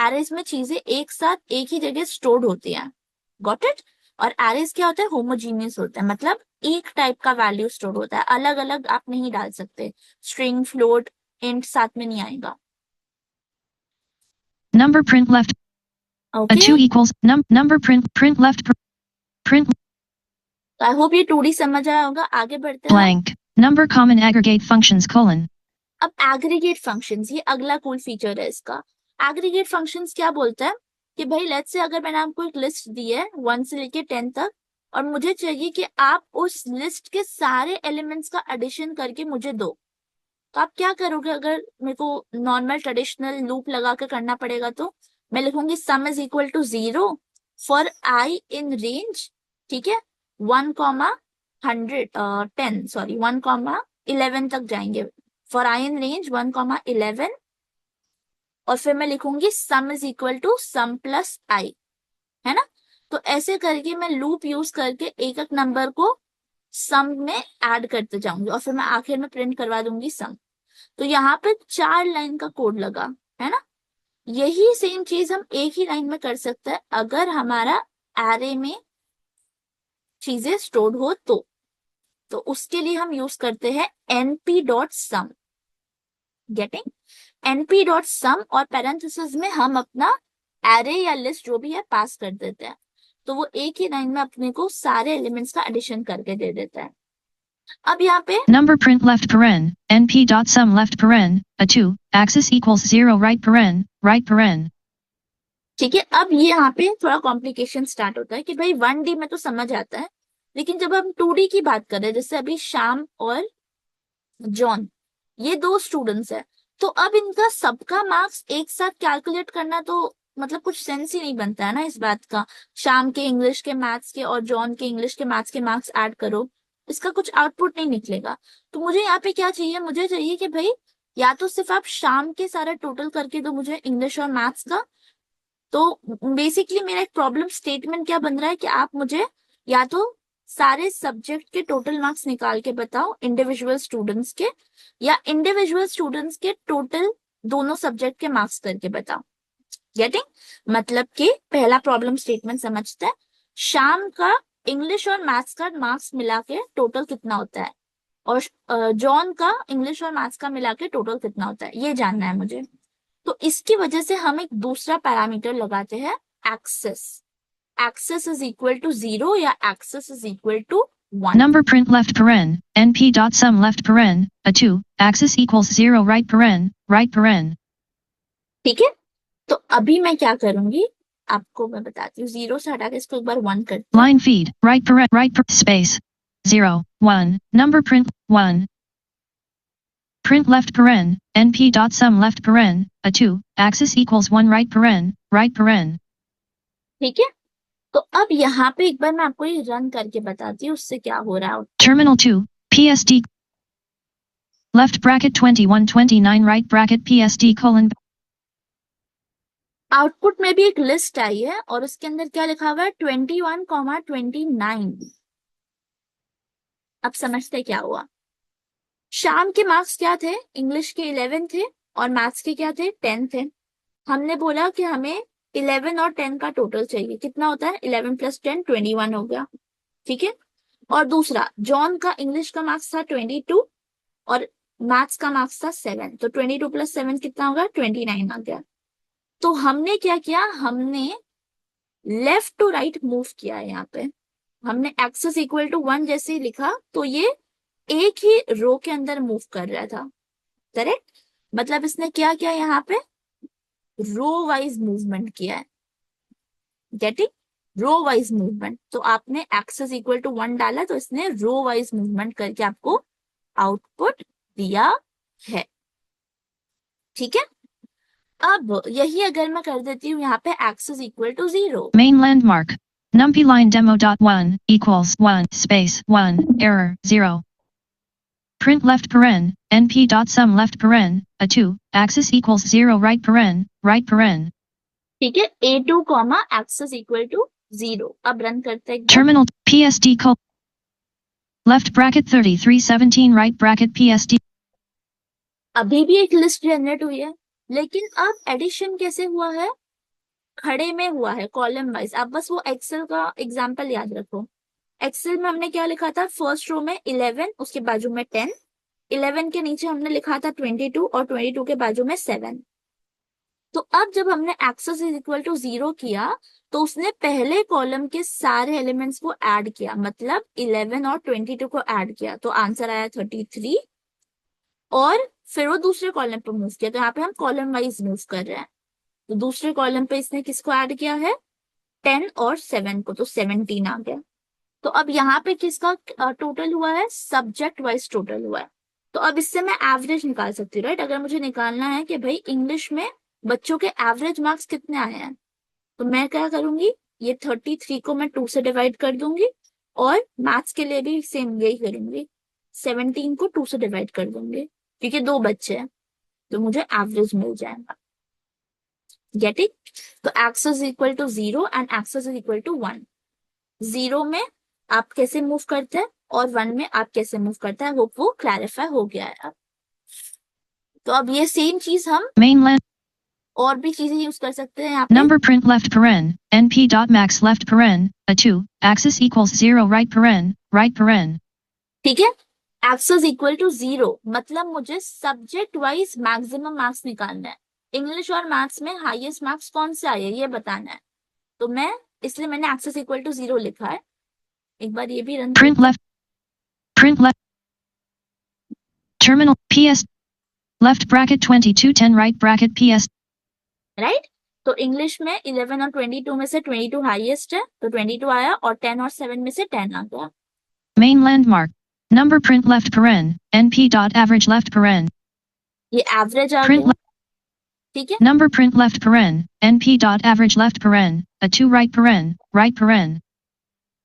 S1: एरेज में चीजें एक साथ एक ही जगह स्टोर्ड होती हैं। Got it. और एरेज क्या होता है, होमोजीनियस होता है, मतलब एक टाइप का वैल्यू स्टोर होता है, अलग अलग आप नहीं डाल सकते। स्ट्रिंग, फ्लोट, इंट साथ में नहीं आएगा।
S2: Number print left. A
S1: okay.
S2: 2 equals number print left print
S1: I hope ये 2D समझ आया होगा। आगे बढ़ते हैं हम।
S2: blank. Number common aggregate functions colon.
S1: अब एग्रीगेट फंक्शंस, ये अगला कूल फीचर है इसका। एग्रीगेट फंक्शंस क्या बोलता है कि भाई लेट्स से अगर मैंने आपको एक लिस्ट दी है 1 से लेके 10 तक, और मुझे चाहिए कि आप उस लिस्ट के सारे एलिमेंट्स का एडिशन करके मुझे दो। तो आप क्या करोगे, अगर मेरे को नॉर्मल ट्रेडिशनल लूप लगा के करना पड़ेगा तो मैं लिखूंगी sum is equal to 0 for i in range, ठीक है, 1,10, सॉरी 1,11 तक जाएंगे। फॉर आई इन रेंज 1,11, और फिर मैं लिखूंगी sum is equal to sum plus I, है ना। तो ऐसे करके मैं लूप यूज करके एक एक नंबर को सम में ऐड करते जाऊंगी, और फिर मैं आखिर में प्रिंट करवा दूंगी सम। तो यहाँ पे 4 लाइन का कोड लगा, है ना। यही सेम चीज हम एक ही लाइन में कर सकते हैं अगर हमारा एरे में चीजें स्टोर्ड हो तो उसके लिए हम यूज करते हैं np.sum। गेटिंग। np.sum और पैरेंथेसिस में हम अपना एरे या लिस्ट जो भी है पास कर देते हैं, तो वो एक ही लाइन में अपने को सारे एलिमेंट्स का एडिशन करके दे देता है। अब यहाँ पे
S2: Number print left paren, np.sum left paren, a 2, axis equals 0 right paren.
S1: ठीक है, अब ये यहाँ पे थोड़ा कॉम्प्लिकेशन स्टार्ट होता है कि भाई 1D में तो समझ आता है, लेकिन जब हम 2D की बात कर रहे हैं, जैसे अभी श्याम और जॉन, ये 2 स्टूडेंट्स है, तो अब इनका सबका मार्क्स एक साथ कैलकुलेट करना तो मतलब कुछ सेंस ही नहीं बनता है ना इस बात का। श्याम के इंग्लिश के, मैथ्स के और जॉन के इंग्लिश के, मैथ्स के मार्क्स ऐड करो, इसका कुछ आउटपुट नहीं निकलेगा। तो मुझे यहाँ पे क्या चाहिए, मुझे चाहिए कि भाई या तो सिर्फ आप शाम के सारा टोटल करके दो मुझे इंग्लिश और मैथ्स का। तो बेसिकली मेरा एक प्रॉब्लम स्टेटमेंट क्या बन रहा है कि आप मुझे या तो सारे सब्जेक्ट के टोटल मार्क्स निकाल के बताओ इंडिविजुअल स्टूडेंट्स के, या इंडिविजुअल स्टूडेंट्स के टोटल दोनों सब्जेक्ट के मार्क्स करके बताओ। गेटिंग। मतलब कि पहला प्रॉब्लम स्टेटमेंट समझते हैं, शाम का इंग्लिश और मैथ्स का मार्क्स मिला के टोटल कितना होता है, और जॉन का इंग्लिश और मैथ्स का मिला के टोटल कितना होता है, ये जानना है मुझे। तो इसकी वजह से हम एक दूसरा पैरामीटर लगाते हैं, axis. Axis is equal to 0 या axis is equal to 1।
S2: Number print left paren, np.sum left paren, a 2, axis equals 0 right paren.
S1: ठीक है, तो अभी मैं क्या करूंगी आपको मैं बताती हूँ। 0 से हटा के इसको एक बार 1 करते हैं।
S2: Line feed, space, 0, 1, number print, 1. Print left paren, np.sum left paren, a 2, axis equals 1 right paren.
S1: ठीक है, तो अब यहाँ पे एक बार मैं आपको ये रन करके बताती हूँ उससे क्या हो रहा है।
S2: Terminal 2, PSD, left bracket 2129 right bracket PSD colon.
S1: Output में भी एक लिस्ट आई है और उसके अंदर क्या लिखा हुआ है, 21,29। अब समझते क्या हुआ। शाम के मार्क्स क्या थे, इंग्लिश के 11 थे और मैथ्स के क्या थे, 10 थे। हमने बोला कि हमें 11 और 10 का टोटल चाहिए, कितना होता है 11 + 10 21 हो गया, ठीक है। और दूसरा जॉन का इंग्लिश का मार्क्स था 22 और मैथ्स का मार्क्स था 7, तो 22 + 7 कितना होगा, 29 आ गया। तो हमने क्या किया, हमने लेफ्ट टू राइट मूव किया है। यहाँ पे हमने एक्सेस इक्वल टू 1 जैसे ही लिखा तो ये एक ही रो के अंदर मूव कर रहा था, करेक्ट। मतलब इसने क्या किया, यहाँ पे रो वाइज मूवमेंट किया है। Getting, row wise movement. तो आपने एक्सेस इक्वल टू 1 डाला तो इसने रो वाइज मूवमेंट करके आपको आउटपुट दिया है, ठीक है। अब यही अगर मैं कर देती हूँ यहाँ पे axis equal to 0,
S2: Main landmark. Numpy line demo.1 equals 1 space 1 error 0. print left paren, np dot sum left paren, a2, axis equals 0 right paren.
S1: ठीक है, a2 comma access equal to 0। अब रन करते हैं।
S2: Terminal PSD left bracket 3317 right bracket PSD।
S1: अभी भी एक लिस्ट जनरेट हुई है, लेकिन अब एडिशन कैसे हुआ है? खड़े में हुआ है, कॉलम वाइज। आप बस वो एक्सेल का एग्जांपल याद रखो। एक्सेल में हमने क्या लिखा था? फर्स्ट रो में 11, उसके बाजू में 10, 11 के नीचे हमने लिखा था 22 और 22 के बाजू में 7। तो अब जब हमने एक्सेस इज इक्वल टू 0 किया तो उसने पहले कॉलम के सारे एलिमेंट्स को ऐड किया, मतलब 11 और 22 को ऐड किया, तो आंसर आया 33। और फिर वो दूसरे कॉलम पे मूव किया, तो यहाँ पे हम कॉलम वाइज मूव कर रहे हैं। तो दूसरे कॉलम पे इसने किसको ऐड किया है? 10 और 7 को, तो 17 आ गया। तो अब यहाँ पे किसका टोटल हुआ है? सब्जेक्ट वाइज टोटल हुआ है। तो अब इससे मैं एवरेज निकाल सकती हूँ, राइट? अगर मुझे निकालना है कि भाई इंग्लिश में बच्चों के एवरेज मार्क्स कितने आए हैं, तो मैं क्या करूंगी? ये 33 को मैं 2 से डिवाइड कर दूंगी, और मैथ्स के लिए भी सेम यही करूंगी, 17 को 2 से डिवाइड कर दूंगी, क्योंकि 2 बच्चे हैं, तो मुझे एवरेज मिल जाएगा। गेटिंग? तो x is equal to 0 and x is equal to 1। 0 में आप कैसे मूव करते हैं और 1 में आप कैसे मूव करते हैं, होप वो क्लैरिफाई हो गया है। तो अब ये सेम चीज हम
S2: mainland
S1: और भी चीजें यूज कर सकते हैं यहाँ पे।
S2: number print left paren, np dot max left paren, a2, axis equals 0 right paren.
S1: ठीक है, एक्सेस इक्वल टू 0 मतलब मुझे सब्जेक्ट वाइज मैक्सिमम मार्क्स निकालना है। इंग्लिश और मैथ्स में हाईएस्ट मार्क्स कौन से आए ये बताना है। तो मैं इसलिए मैंने एक्सेस इक्वल टू 0 लिखा है। एक बार ये भी run
S2: print left terminal ps left bracket 2210 right bracket ps,
S1: right. तो इंग्लिश में 11 और 22 में से 22 हाईएस्ट है, तो 22 आया, और 10 और 7 में से 10 आ गया।
S2: main landmark number print left paren, np dot average left paren,
S1: ये एवरेज आ
S2: print
S1: गया। ठीक है,
S2: number print left paren, np dot average left paren, a2 right paren.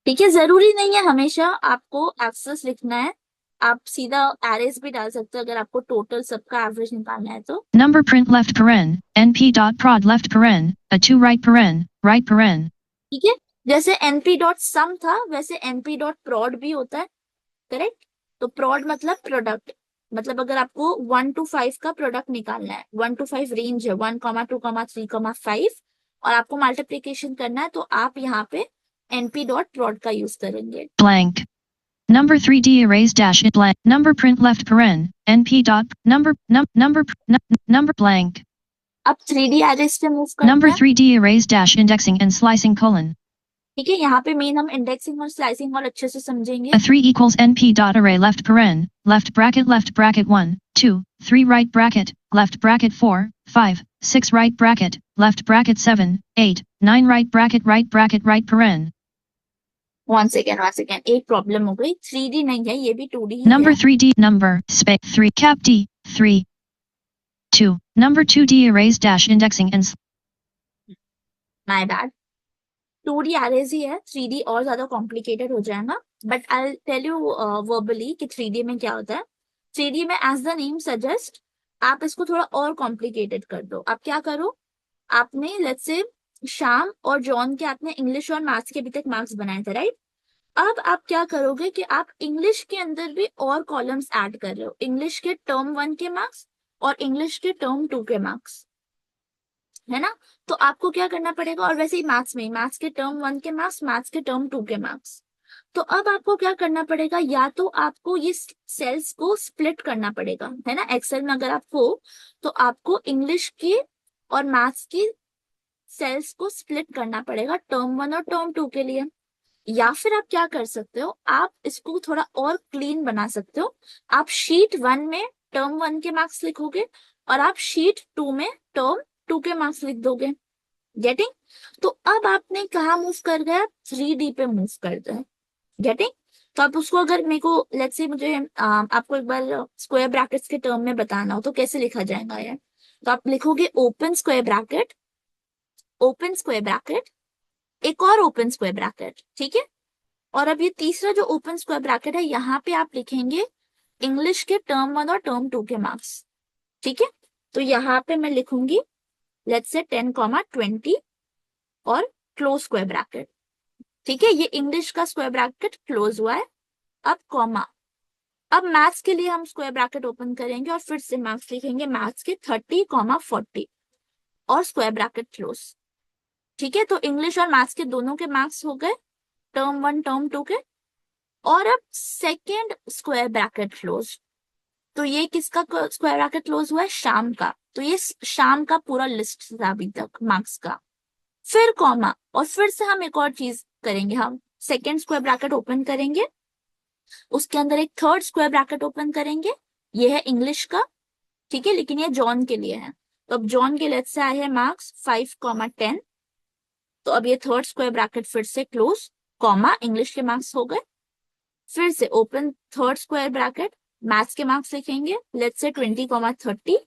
S1: ठीक है, जरूरी नहीं है हमेशा आपको एक्सेस लिखना है, आप सीधा एरेज भी डाल सकते हो अगर आपको टोटल सबका एवरेज निकालना है तो।
S2: Number print left paren, np dot prod left paren, a2 right paren.
S1: ठीक है, जैसे np डॉट सम था वैसे np डॉट prod भी होता है, करेक्ट? तो prod मतलब प्रोडक्ट, मतलब अगर आपको 1 to 5 का प्रोडक्ट निकालना है, 1 to 5 रेंज है, 1, 2, 3, 5, और आपको मल्टीप्लीकेशन करना है, तो आप यहाँ पे np डॉट prod का यूज करेंगे।
S2: Blank. Number 3D erase dash it blank. Number print left paren, np dot number blank.
S1: अब 3D एरेज पे मूव करते
S2: Number
S1: हैं।
S2: 3D erase dash indexing and slicing colon.
S1: ठीक है, यहाँ पे मेन हम इंडेक्सिंग और स्लाइसिंग और अच्छे से समझेंगे।
S2: A3 equals np dot array left paren, left bracket 1, 2, 3 right bracket, left bracket 4, 5, 6 right bracket, left bracket 7, 8, 9 right bracket right paren.
S1: One second, एक प्रॉब्लम हो गई, 3D नहीं है, ये भी 2D ही
S2: Number
S1: है।
S2: 3D number space 3 cap D 3 2 number 2D erase dash indexing and
S1: my bad, 2D arrays ही है, 3D और ज्यादा कॉम्प्लिकेटेड हो जाएगा, but I tell you verbally कि 3D में क्या होता है। 3D में एज द नेम सजेस्ट आप इसको थोड़ा और कॉम्प्लिकेटेड कर दो। आप क्या करो, आपने लेट्स से श्याम और जॉन के आपने इंग्लिश और मैथ्स के अभी तक मार्क्स बनाए थे, राइट? अब आप क्या करोगे कि आप इंग्लिश के अंदर भी और कॉलम्स ऐड कर रहे हो, इंग्लिश के टर्म 1 के मार्क्स और इंग्लिश के टर्म 2 के मार्क्स, है ना? तो आपको क्या करना पड़ेगा, और वैसे ही मैथ्स में, मैथ्स के टर्म 1 के मार्क्स, मैथ्स के टर्म 2 के मार्क्स। तो अब आपको क्या करना पड़ेगा, या तो आपको ये सेल्स को स्प्लिट करना पड़ेगा, है ना? एक्सेल में अगर आप हो तो आपको इंग्लिश की और मैथ्स की सेल्स को स्प्लिट करना पड़ेगा टर्म 1 और टर्म 2 के लिए। या फिर आप क्या कर सकते हो, आप इसको थोड़ा और क्लीन बना सकते हो। आप शीट 1 में टर्म 1 के मार्क्स लिखोगे और आप शीट 2 में टर्म 2 के मार्क्स लिख दोगे। गेटिंग? तो अब आपने कहा मूव कर गया, 3D पे मूव कर गए। गेटिंग? तो आप उसको, अगर मेरे को लेट्स से मुझे आपको एक बार स्क्वायर ब्रैकेट्स के टर्म में बताना हो तो कैसे लिखा जाएगा ये? तो आप लिखोगे ओपन स्क्वायर ब्रैकेट, एक और ओपन स्क्वायर ब्रैकेट, ठीक है? और अब ये तीसरा जो ओपन स्क्वायर ब्रैकेट है, यहाँ पे आप लिखेंगे इंग्लिश के टर्म 1 और टर्म 2 के मार्क्स। ठीक है, तो यहाँ पे मैं लिखूंगी लेट्स से 10, 20 और क्लोज स्क्वायर ब्रैकेट। ठीक है, ये इंग्लिश का स्क्वायर ब्रैकेट क्लोज हुआ है। अब कॉमा, अब मैथ्स के लिए हम स्क्वायर ब्रैकेट ओपन करेंगे और फिर से मार्क्स लिखेंगे मैथ्स के 30, 40 और स्क्वायर ब्रैकेट क्लोज। ठीक है, तो इंग्लिश और मैथ्स के दोनों के मार्क्स हो गए, टर्म 1 टर्म 2 के। और अब सेकेंड स्क्वायर ब्रैकेट क्लोज, तो ये किसका स्क्वायर ब्रैकेट क्लोज हुआ है? शाम का। तो ये शाम का पूरा लिस्ट था अभी तक मार्क्स का। फिर कॉमा, और फिर से हम एक और चीज करेंगे, हम सेकेंड स्क्वायर ब्रैकेट ओपन करेंगे, उसके अंदर एक थर्ड स्क्वायर ब्रैकेट ओपन करेंगे। ये है इंग्लिश का, ठीक है, लेकिन ये जॉन के लिए है। तो अब जॉन के लेट से आए हैं मार्क्स 5, 10। तो अब ये थर्ड स्क्वायर ब्रैकेट फिर से क्लोज, कॉमा, इंग्लिश के मार्क्स हो गए। फिर से open third square bracket, maths के मार्क्स लिखेंगे let's say 20, 30,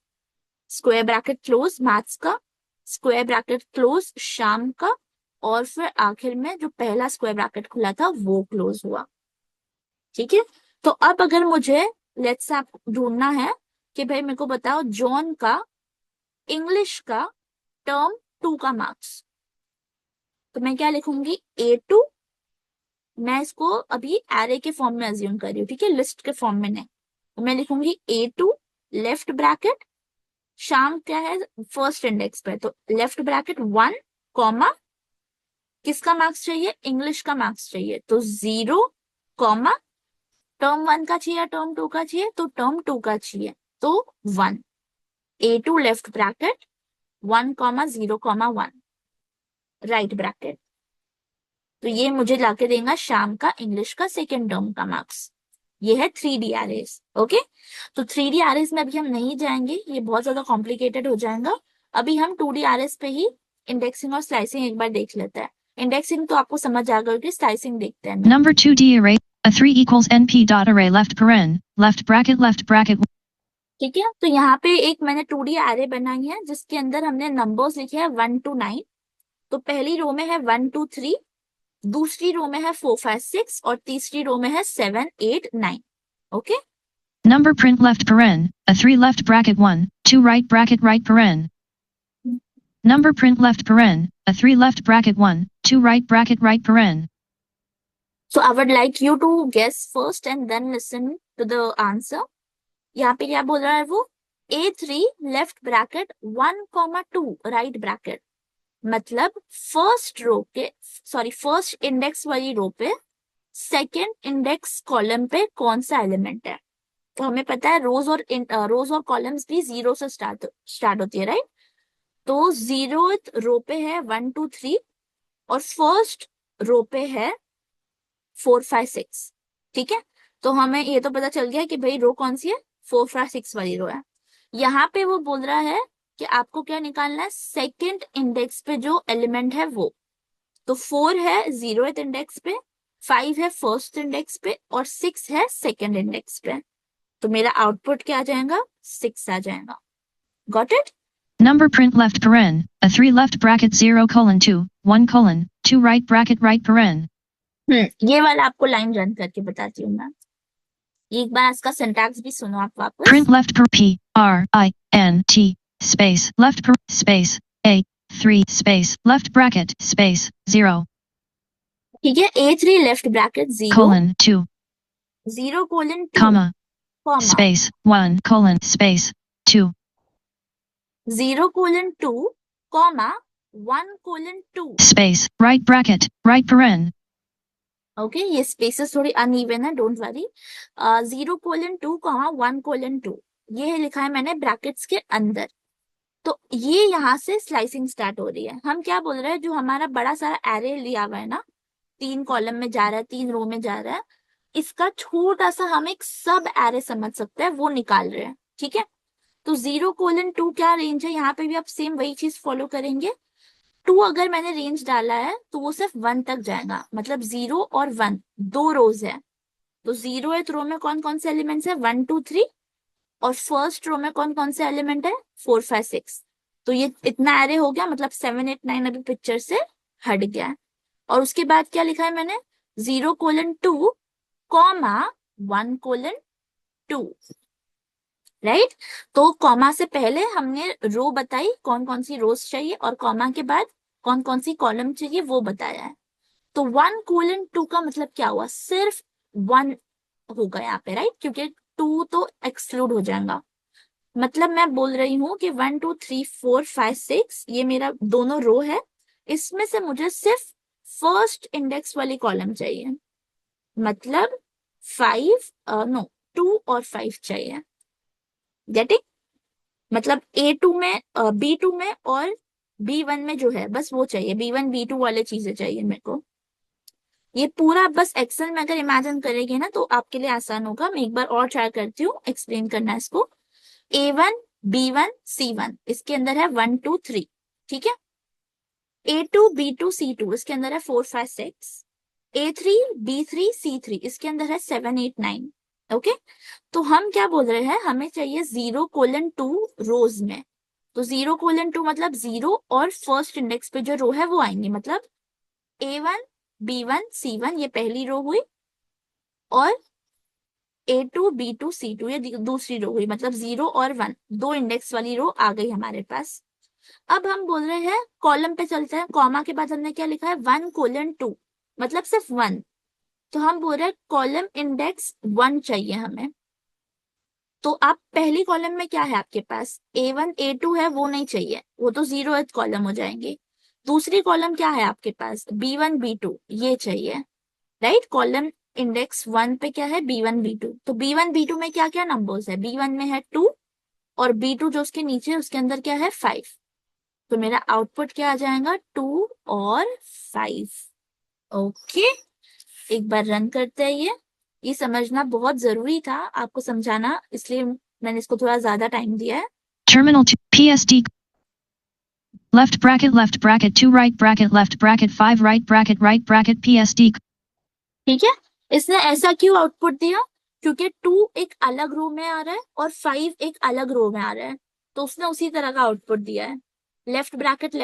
S1: square bracket close maths का, स्क्वायर ब्रैकेट क्लोज शाम का, और फिर आखिर में जो पहला स्क्वायर ब्रैकेट खुला था वो क्लोज हुआ। ठीक है, तो अब अगर मुझे लेट्स से आप ढूंढना है कि भाई मेरे को बताओ जॉन का इंग्लिश का टर्म 2 का मार्क्स, तो मैं क्या लिखूंगी? A2, मैं इसको अभी एरे के फॉर्म में अज्यूम कर रही हूँ, ठीक है, लिस्ट के फॉर्म में नहीं। तो मैं लिखूंगी A2 लेफ्ट ब्रैकेट, शाम क्या है फर्स्ट इंडेक्स पे, तो लेफ्ट ब्रैकेट 1 कॉमा, किसका मार्क्स चाहिए? इंग्लिश का मार्क्स चाहिए, तो 0 कॉमा, टर्म 1 का चाहिए टर्म 2 का चाहिए? तो टर्म 2 का चाहिए, तो 1। A2 left bracket 1, 0, 1 right bracket. तो ये मुझे लाके देगा शाम का इंग्लिश का सेकेंड टर्म का मार्क्स। ये है 3D एरेज। ओके, तो 3D एरेज में अभी हम नहीं जाएंगे, ये बहुत ज्यादा कॉम्प्लिकेटेड हो जाएगा। अभी हम 2D एरेज पे ही इंडेक्सिंग और स्लाइसिंग एक बार देख लेते हैं। इंडेक्सिंग तो आपको समझ आ गया, स्लाइसिंग देखते हैं।
S2: Number 2D array. A 3 equals np dot array left paren, left bracket.
S1: ठीक है, तो यहाँ पे एक मैंने 2D एरे बनाई है जिसके अंदर हमने नंबर्स लिखे हैं 1 to 9। तो पहली रो में है 1 2 3, दूसरी रो में है 4 5 6 और तीसरी रो में है 7 8 9। Okay,
S2: Number print left paren, a 3 left bracket 1, 2 right paren. Number print left paren, a 3 left bracket 1, 2 right paren.
S1: so I would like you to guess first and then listen to the answer। यहाँ पे क्या बोल रहा है वो? A3 left bracket 1, 2 right bracket, मतलब फर्स्ट इंडेक्स वाली रो पे सेकेंड इंडेक्स कॉलम पे कौन सा एलिमेंट है? तो हमें पता है रोज और कॉलम्स भी 0 से स्टार्ट होती है, राइट? तो 0th रो पे है 1 2 3 और फर्स्ट रो पे है 4 5 6। ठीक है, तो हमें ये तो पता चल गया कि भाई रो कौन सी है, 4 5 6 वाली रो है। यहाँ पे वो बोल रहा है कि आपको क्या निकालना है? सेकेंड इंडेक्स पे जो एलिमेंट है वो। तो 4 है 0th इंडेक्स पे, 5 है फर्स्ट इंडेक्स पे और 6 है सेकेंड इंडेक्स पे। तो मेरा आउटपुट क्या आ जाएगा? 6 आ जाएगा। Got it?
S2: Number print left paren, a 3 left bracket 0:2, 1:2 right paren.
S1: ये वाला आपको लाइन रन करके बताती हूँ मैं। एक बार इसका सिंटैक्स भी सुनो आप वापस।
S2: Print left per p r i n t space left per space a 3 space left bracket space 0
S1: ठीक है, A3 left bracket 0
S2: 2
S1: 0 colon 2
S2: comma
S1: comma
S2: space 1 space 2
S1: 0 colon 2 comma 1 colon 2।
S2: space right bracket right paren.
S1: Okay, ये स्पेसेस थोड़ी अनइवन है, don't worry. 0 colon 2 comma 1 colon 2, ये लिखा है मैंने ब्रैकेट्स के अंदर। तो ये यहाँ से स्लाइसिंग स्टार्ट हो रही है। हम क्या बोल रहे हैं, जो हमारा बड़ा सारा एरे लिया हुआ है ना, 3 कॉलम में जा रहा है, 3 रो में जा रहा है, इसका छोटा सा हम एक सब एरे समझ सकते हैं, वो निकाल रहे हैं। ठीक है, तो 0 कोलन 2 क्या रेंज है? यहाँ पे भी आप सेम वही चीज फॉलो करेंगे। 2 अगर मैंने रेंज डाला है तो वो सिर्फ 1 तक जाएगा, मतलब 0 और 1 दो रोज है। तो 0th रो में कौन कौन से एलिमेंट्स है? 1 2 3, और फर्स्ट रो में कौन कौन से एलिमेंट है? 4 5 6। तो ये इतना एरे हो गया, मतलब 7 8 9 अभी पिक्चर से हट गया है। और उसके बाद क्या लिखा है मैंने? 0 colon 2 comma 1 colon to, right. तो कॉमा से पहले हमने रो बताई कौन कौन सी रोज चाहिए, और कॉमा के बाद कौन कौन सी कॉलम चाहिए वो बताया है। तो 1:2 का मतलब क्या हुआ, सिर्फ 1 होगा यहाँ पे, राइट, क्योंकि 2 तो एक्सक्लूड हो जाएगा। मतलब मैं बोल रही हूँ कि 1 2 3 4 5 6 ये मेरा दोनों रो है, इसमें से मुझे सिर्फ फर्स्ट इंडेक्स वाली कॉलम चाहिए, मतलब 5 नो 2 और 5 चाहिए। गेटिंग, मतलब A2 में B2 में और B1 में जो है बस वो चाहिए, B1 B2 वाले चीजें चाहिए मेरे को। ये पूरा बस एक्सेल में अगर इमेजिन करेंगे ना तो आपके लिए आसान होगा। मैं एक बार और ट्राई करती हूँ एक्सप्लेन करना इसको। A1 B1 C1 इसके अंदर है 1 2 3, ठीक है। A2 B2 C2 इसके अंदर है 4 5 6। A3 B3 C3 इसके अंदर है 7 8 9। ओके, तो हम क्या बोल रहे हैं, हमें चाहिए 0:2 रोज में। तो 0:2 मतलब 0 और फर्स्ट इंडेक्स पे जो रो है वो आएंगे, मतलब A1 B1 C1 ये पहली रो हुई, और A2 B2 C2 ये दूसरी रो हुई, मतलब 0 और 1 दो इंडेक्स वाली रो आ गई हमारे पास। अब हम बोल रहे हैं कॉलम पे चलते हैं। कॉमा के बाद हमने क्या लिखा है, 1:2 मतलब सिर्फ 1। तो हम बोल रहे हैं कॉलम इंडेक्स 1 चाहिए हमें। तो आप पहली कॉलम में क्या है आपके पास, A1 A2 है, वो नहीं चाहिए, वो तो 0th कॉलम हो जाएंगे। दूसरी कॉलम क्या है आपके पास, B1 B2 ये चाहिए, राइट। कॉलम इंडेक्स 1 पे क्या है, B1 B2। तो B1 B2 में क्या क्या नंबर्स है, B1 में है 2, और B2 जो उसके नीचे है उसके अंदर क्या है 5। तो मेरा आउटपुट क्या आ जाएगा, 2 और 5। ओके, एक बार रन करते हैं। ये समझना बहुत जरूरी था आपको समझाना, इसलिए मैंने इसको थोड़ा ज्यादा टाइम दिया है।
S2: Terminal to PSD. Left bracket 2 right bracket left bracket 5 right bracket PSD.
S1: ठीक है, इसने ऐसा क्यों आउटपुट दिया, क्योंकि 2 एक अलग रो में आ रहा है और 5 एक अलग रो में आ रहा है, तो उसने उसी तरह का आउटपुट दिया है। Left bracket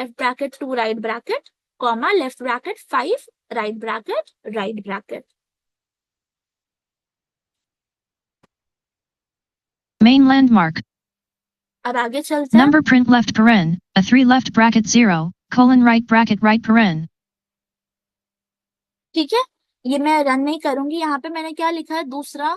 S1: 2 right bracket, comma left bracket 5 right bracket.
S2: Main landmark.
S1: अब आगे चलते हैं।
S2: Number print left paren, a 3 left bracket 0, colon right bracket right paren.
S1: ठीक है, ये मैं रन नहीं करूंगी। यहाँ पे मैंने क्या लिखा है, दूसरा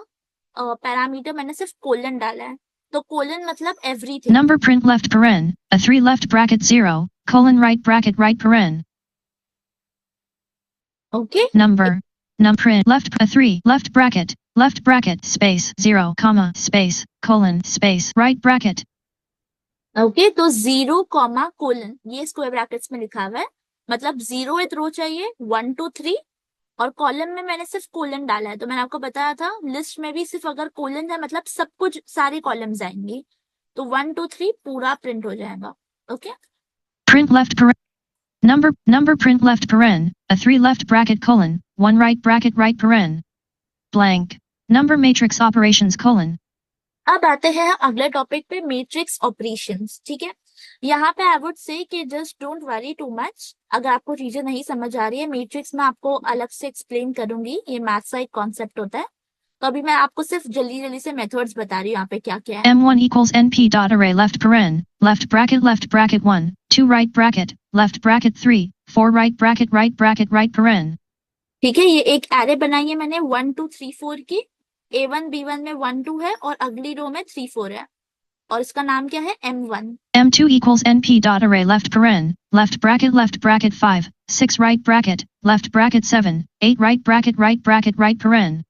S1: पैरामीटर मैंने सिर्फ कोलन डाला है। तो कोलन मतलब everything.
S2: Number print left paren, a 3 left bracket 0, colon right paren.
S1: Okay,
S2: Number print left a 3 left bracket space 0 comma space colon space right bracket.
S1: Okay, तो 0, ये स्क्वायर ब्रैकेट्स में लिखा हुआ है, मतलब 0th रो चाहिए 1 2 3, और कॉलम में मैंने सिर्फ कोलन डाला है। तो मैंने आपको बताया था लिस्ट में भी सिर्फ अगर कोलन है मतलब सब कुछ सारी कॉलम्स आएंगी, तो 1 2 3 पूरा प्रिंट हो जाएगा। Okay,
S2: Print left paren. Number print left paren, a 3 left bracket colon 1 right paren. Blank. Number matrix operations colon.
S1: अब आते हैं अगले टॉपिक पे, मैट्रिक्स ऑपरेशंस। ठीक है, यहाँ पे आई वुड से कि just don't worry too much. अगर आपको चीजें नहीं समझ आ रही है, मैट्रिक्स में आपको अलग से एक्सप्लेन करूंगी, ये मैथ्स का एक कॉन्सेप्ट होता है। तो अभी मैं आपको सिर्फ जल्दी जल्दी से मेथड्स बता रही हूँ यहाँ पे क्या क्या है।
S2: M1 equals NP dot array left paren, left bracket 1, 2 right bracket, left bracket 3, 4 right right paren.
S1: ठीक है, ये एक एरे बनाई है मैंने 1 2 3 4 की। A1 B1 में 1 2 है और अगली रो में 3 4 है, और इसका नाम क्या है, M1।
S2: M2 equals NP dot array left paren, left bracket 5, 6 right bracket, left bracket 7, 8 right bracket right paren.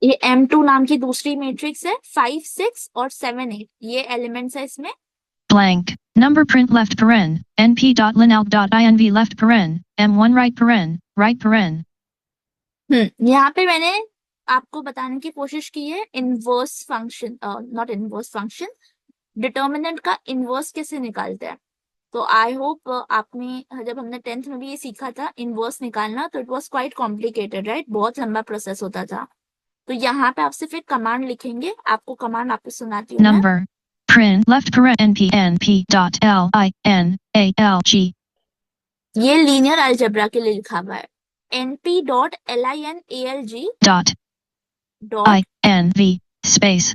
S1: ये M2 नाम की दूसरी मैट्रिक्स है, 5 6 और 7 8 ये एलिमेंट्स है इसमें।
S2: Blank. Number print left paren, NP dot linalg dot inv left paren, M1 right paren.
S1: यहाँ पे मैंने आपको बताने की कोशिश की है inverse function, not inverse function, determinant का इनवर्स कैसे निकालते हैं। तो आई होप आपने, जब हमने 10th में भी ये सीखा था इनवर्स निकालना, तो it was quite complicated, right, बहुत लंबा प्रोसेस होता था। तो यहाँ पे आप सिर्फ एक कमांड लिखेंगे, आपको कमांड आपको सुनाती हूँ मैं।
S2: Number print left paren NP dot linalg.
S1: ये लीनियर अलजेब्रा के लिए लिखा हुआ है, np.linalg
S2: dot
S1: dot
S2: inv space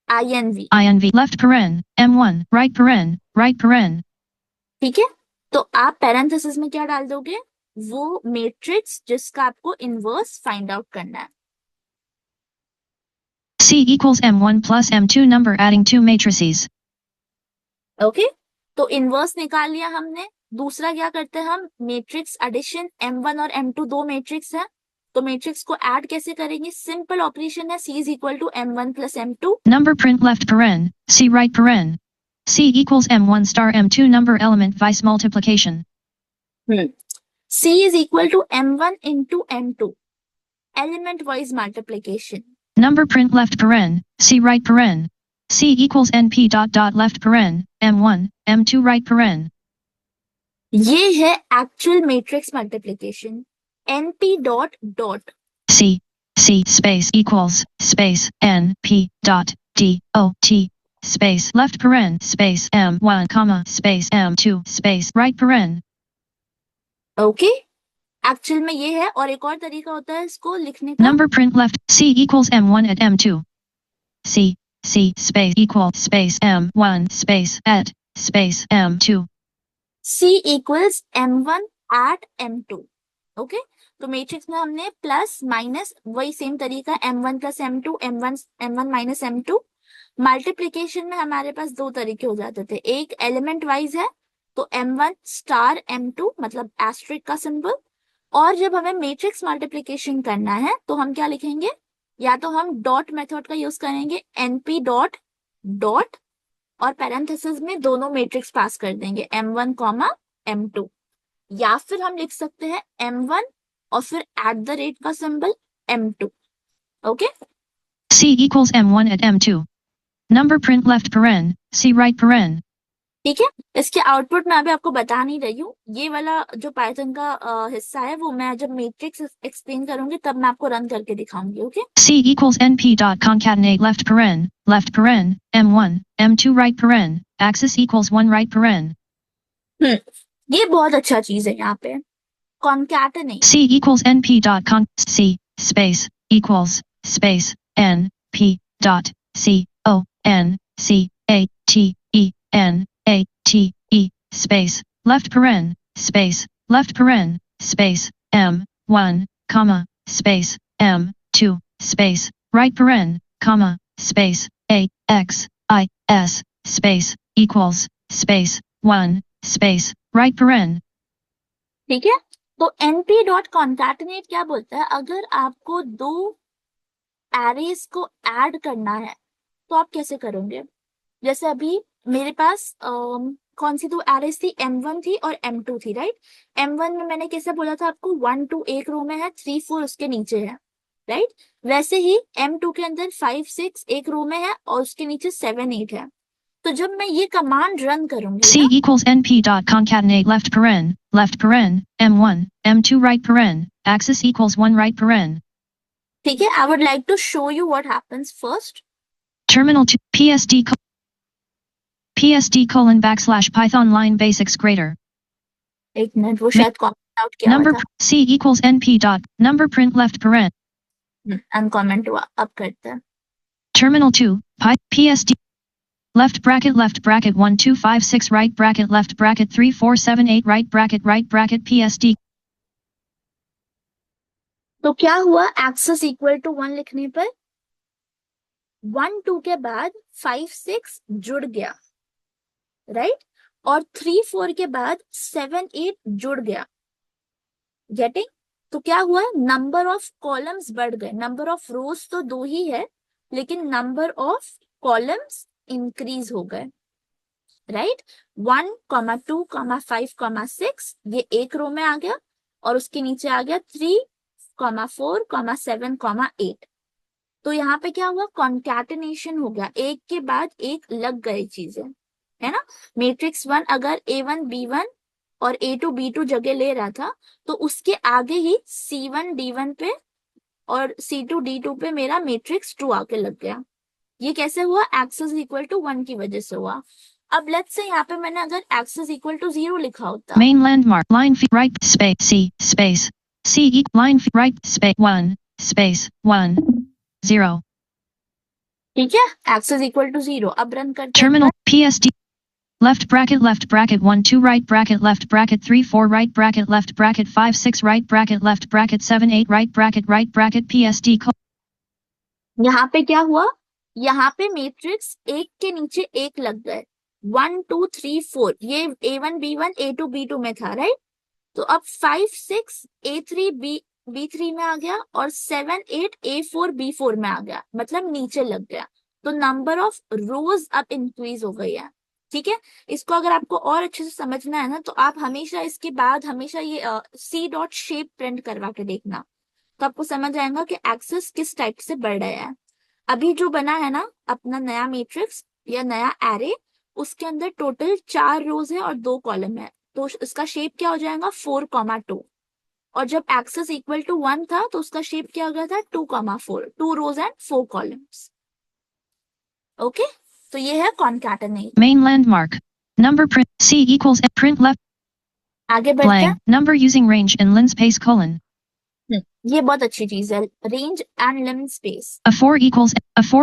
S1: INV।
S2: INV left paren, M1 right paren,
S1: ठीक है, तो आप पैरेंथेसिस में क्या डाल दोगे, वो मैट्रिक्स जिसका आपको इनवर्स फाइंड आउट करना है।
S2: C equals M1 plus M2 number adding two matrices.
S1: Okay, तो इनवर्स निकाल लिया हमने। दूसरा क्या करते हैं हम, मैट्रिक्स एडिशन, M1 और M2 दो मैट्रिक्स है, तो मैट्रिक्स को ऐड कैसे करेंगे, सिंपल ऑपरेशन है, C is equal to M1 plus M2।
S2: Number print left paren, C right paren. C equals M1 star M2 number element vice multiplication.
S1: C is equal to M1 into M2, element wise multiplication.
S2: Number print left paren, C right paren. C equals NP dot dot left paren, M1, M2 right paren.
S1: ये है actual matrix multiplication, NP dot dot
S2: C space equals space NP dot DOT space left paren space M1 comma space M2 space right paren.
S1: Okay, actual में ये है, और एक और तरीका होता है इसको लिखने का।
S2: Number print left C equals M1 at M2. C space equal space M1 space at space M2.
S1: C equals M1 at M2। Okay, तो मैट्रिक्स में हमने प्लस माइनस वही सेम तरीका, M1 plus M2, M1 minus M2। Multiplication में हमारे पास दो तरीके हो जाते थे, एक एलिमेंट वाइज है, तो M1 स्टार M2 मतलब एस्ट्रिक का सिंबल, और जब हमें मैट्रिक्स मल्टीप्लिकेशन करना है तो हम क्या लिखेंगे, या तो हम डॉट मेथड का यूज करेंगे, NP डॉट डॉट, और पैरेंथेसिस में दोनों मैट्रिक्स पास कर देंगे, M1 कॉमा M2, या फिर हम लिख सकते हैं M1 और फिर एट द रेट का symbol M2। Okay,
S2: C equals M1 at M2. Number print left paren, C right paren.
S1: ठीक है, इसके आउटपुट में अभी आपको बता नहीं रही हूँ, ये वाला जो पाइथन का हिस्सा है वो मैं जब मैट्रिक्स एक्सप्लेन करूंगी तब मैं आपको रन करके दिखाऊंगी। Okay,
S2: C equals NP dot concatenate left paren, M1, M2 right paren, axis equals 1 right paren.
S1: ये बहुत अच्छा चीज है यहाँ पे, concatenate।
S2: C equals NP dot con C space equals space NP dot CONCATENATE space left paren space M1 comma space M2 space right paren comma space AXIS space equals space 1 space right paren.
S1: ठीक है, तो NP डॉट कॉन्कैटिनेट क्या बोलता है, अगर आपको दो एरेज को ऐड करना है तो आप कैसे करोगे, जैसे अभी मेरे पास कौन सी दो एरेज थी, M1 थी और M2 थी, राइट। M1 में मैंने कैसे बोला था आपको, 1 2 एक रो में है, 3 4 उसके नीचे है, राइट। वैसे ही M2 के अंदर 5 6 एक रो में है और उसके नीचे 7 8 है। तो जब मैं ये कमांड रन करूंगी
S2: C equals NP dot concatenate left paren, M1, M2 right paren, axis equals 1 right paren.
S1: ठीक है, I would like to show you what happens first.
S2: Terminal to PSD colon / Python line basics greater.
S1: एक मिनट, वो शायद कमेंट आउट किया
S2: Number
S1: हुआ था।
S2: C equals NP dot number print left paren.
S1: Uncomment हुआ, अब करते हैं।
S2: Terminal 2 PSD left bracket 1 2 5 6 right bracket left bracket 3 4 7 8 right bracket PSD.
S1: तो क्या हुआ, एक्सेस इक्वल टू 1 लिखने पर 1 2 के बाद 5 6 जुड़ गया, राइट, और 3 4 के बाद 7 8 जुड़ गया, गेटिंग। तो क्या हुआ, नंबर ऑफ कॉलम्स बढ़ गए, नंबर ऑफ रोज तो दो ही है लेकिन नंबर ऑफ कॉलम्स इंक्रीज हो गए, राइट। 1 2 5 6 ये एक रो में आ गया और उसके नीचे आ गया 3 4 7 8। तो यहाँ पे क्या हुआ, कॉन्कैटिनेशन हो गया, एक के बाद एक लग गई चीजें, है ना। मैट्रिक्स 1 अगर A1 B1 और A2 B2 जगह ले रहा था तो उसके आगे ही C1 D1 पे और C2 D2 पे मेरा मैट्रिक्स 2 आके लग गया। ये कैसे हुआ, एक्सेस इक्वल टू 1 की वजह से हुआ। अब लेट्स से यहाँ पे मैंने अगर एक्सेस इक्वल टू 0 लिखा होता,
S2: main landmark line right space C line right space 1 space 1 0।
S1: ठीक है, x इज इक्वल टू 0। अब रन करते हैं।
S2: Terminal PSD left bracket 1 2 right bracket left bracket 3 4 right bracket 5 6 right bracket left bracket 7 8 right bracket PSD
S1: यहाँ पे क्या हुआ, यहाँ पे मैट्रिक्स एक के नीचे एक लग गए, 1 2 3 4, ये A1 B1 A2 B2 में था, राइट। तो अब 5 6 A3 B3 में आ गया और 7 8 A4 B4 में आ गया, मतलब नीचे लग गया। तो नंबर ऑफ रोज अब इंक्रीज हो गई है। ठीक है, इसको अगर आपको और अच्छे से समझना है ना, तो आप हमेशा इसके बाद हमेशा ये सी डॉट शेप प्रिंट करवा के देखना, तो आपको समझ आएगा कि एक्सेस किस टाइप से बढ़ रहा है। अभी जो बना है ना अपना नया मैट्रिक्स या नया एरे, उसके अंदर टोटल 4 रोज है और 2 कॉलम है, तो इसका शेप क्या हो जाएगा 4,2। और जब एक्सेस इक्वल टू 1 था तो उसका शेप क्या हो गया था 2,4, 2 रोज एंड 4 कॉलम्स। ओके, तो ये है कॉन्कैटेनेट।
S2: main landmark number print C equals print left
S1: आगे बढ़ते हैं।
S2: blank number using range and linspace colon
S1: ये बहुत अच्छी चीज है, range and limit space.
S2: a 4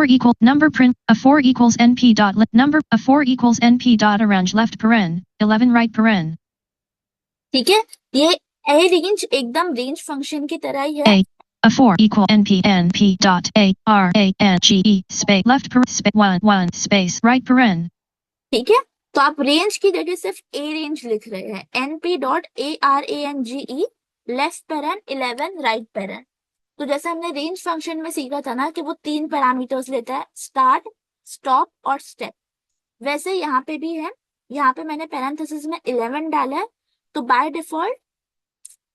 S2: equal number print a 4 equals np dot number a 4 equals np dot arrange left paren 11 right paren।
S1: ठीक है, ये ए रेंज एकदम रेंज फंक्शन की तरह ही है।
S2: a 4 equal np dot a r a n g e space left paren space 1 space right paren।
S1: ठीक है, तो आप रेंज की जगह सिर्फ ए रेंज लिख रहे हैं, np dot a r a n g e left parent 11 right parent. तो जैसे हमने रेंज फंक्शन में सीखा था ना कि वो 3 पैरामीटर्स लेता है, स्टार्ट स्टॉप और स्टेप, वैसे यहाँ पे भी है। यहाँ पे मैंने पैरेंथेसिस में 11 डाला है, तो बाय डिफॉल्ट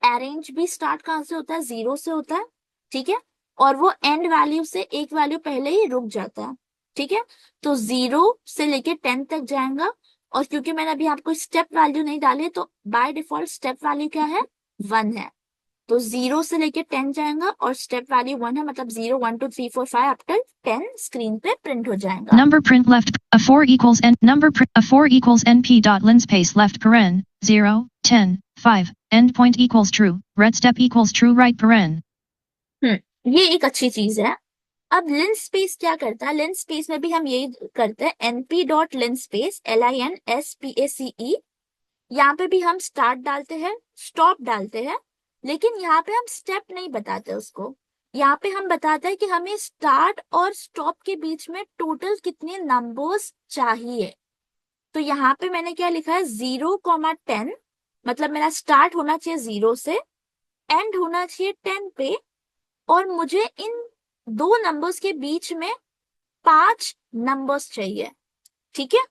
S1: अरेंज भी स्टार्ट कहाँ से होता है 0 से होता है। ठीक है, और वो एंड वैल्यू से एक वैल्यू पहले ही रुक जाता है। ठीक है, तो 0 से लेके 10 तक जाएगा, और क्योंकि मैंने अभी आपको स्टेप वैल्यू नहीं डाली तो बाय डिफॉल्ट स्टेप वैल्यू क्या है 1 है। तो 0 से लेके 10 जाएगा और स्टेप वैल्यू 1 है, मतलब 0 1 2 3 4 5 अप टिल 10 स्क्रीन पे प्रिंट हो जाएगा।
S2: number print left a 4 equals n number print a 4 equals np dot linspace left paren 0 10 5 endpoint equals true red step equals true right paren।
S1: ये एक अच्छी चीज है। अब लिनस्पेस क्या करता है, लिनस्पेस में भी हम यही करते हैं, np डॉट लिनस्पेस LINSPACE। यहाँ पे भी हम स्टार्ट डालते हैं स्टॉप डालते हैं, लेकिन यहाँ पे हम स्टेप नहीं बताते उसको। यहाँ पे हम बताते हैं कि हमें स्टार्ट और स्टॉप के बीच में टोटल कितने नंबर्स चाहिए। तो यहाँ पे मैंने क्या लिखा है 0,10, मतलब मेरा स्टार्ट होना चाहिए 0 से, एंड होना चाहिए 10 पे, और मुझे इन 2 नंबर्स के बीच में 5 नंबर्स चाहिए। ठीक है,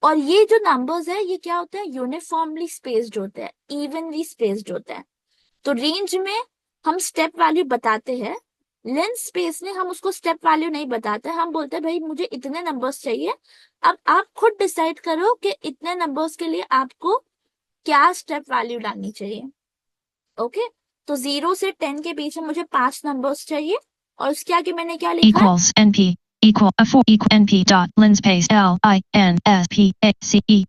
S1: और ये जो नंबर्स है ये क्या होते हैं यूनिफॉर्मली स्पेस्ड होते हैं, इवनली स्पेस्ड होते हैं। तो रेंज में हम स्टेप वैल्यू बताते हैं, लेंस स्पेस में हम उसको स्टेप वैल्यू नहीं बताते, हम बोलते हैं भाई मुझे इतने नंबर्स चाहिए। अब आप खुद डिसाइड करो कि इतने नंबर्स के लिए आपको क्या स्टेप वैल्यू डालनी चाहिए। ओके, तो 0 से 10 के बीच में मुझे 5 नंबर्स चाहिए, और उसके आगे मैंने क्या लिखा है
S2: equals np equal a 4 equal np dot linspace linspace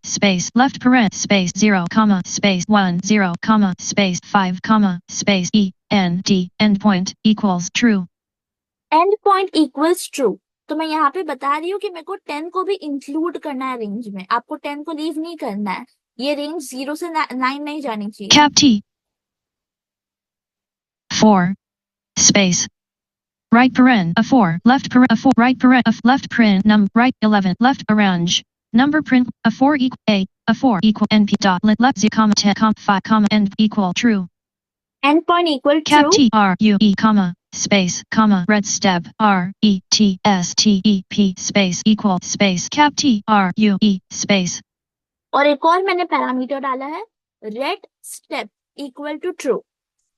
S2: space left paren space 0 comma space 1 0 comma space 5 comma space end endpoint equals true
S1: and point equals true. तो मैं यहाँ पे बता रही हूँ कि मेरे को 10 को भी इंक्लूड करना है रेंज में, आपको 10 को लीव नहीं करना है। ये रेंज 0 से 9 नहीं जानी चाहिए।
S2: cap t 4 space right paren a 4 left paren a 4 right paren a left paren right 11 left arrange number print a 4 equal a 4 equal np dot left 0 comma 10 comma 5 comma end equal true
S1: and point equal
S2: cap
S1: true.
S2: t r u e comma space comma red step r e t s t e p space equal space cap t r u e space।
S1: और एक और मैंने पैरामीटर डाला है retstep equal to true.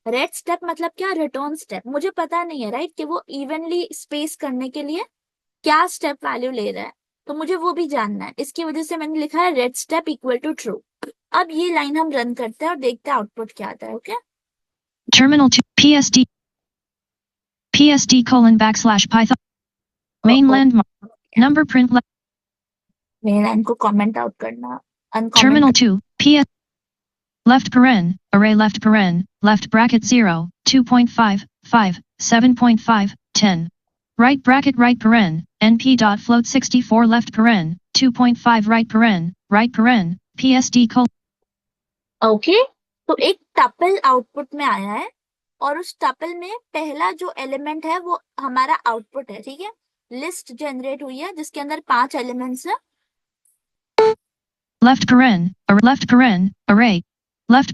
S1: Retstep मतलब क्या, रिटर्न स्टेप। मुझे पता नहीं है राइट कि वो इवनली स्पेस करने के लिए क्या स्टेप वैल्यू ले रहा है, तो मुझे वो भी जानना है, इसकी वजह से मैंने लिखा है retstep equal to true. अब ये लाइन हम रन करते हैं और देखते हैं आउटपुट क्या आता है। Okay,
S2: terminal to psd colon backslash python main landmark number print
S1: main line को कमेंट आउट करना,
S2: terminal
S1: uncomment.
S2: 2 ps left paren array left paren left bracket 0 2.5 5 7.5 10 right bracket right paren, np dot float 64 left paren, 2.5 right paren, psd col.
S1: Okay, तो एक टपल आउटपुट में आया है और उस टपल में पहला जो एलिमेंट है वो हमारा आउटपुट है, ठीक है। लिस्ट जनरेट हुई है जिसके अंदर 5 एलिमेंट्स है।
S2: left paren, array, left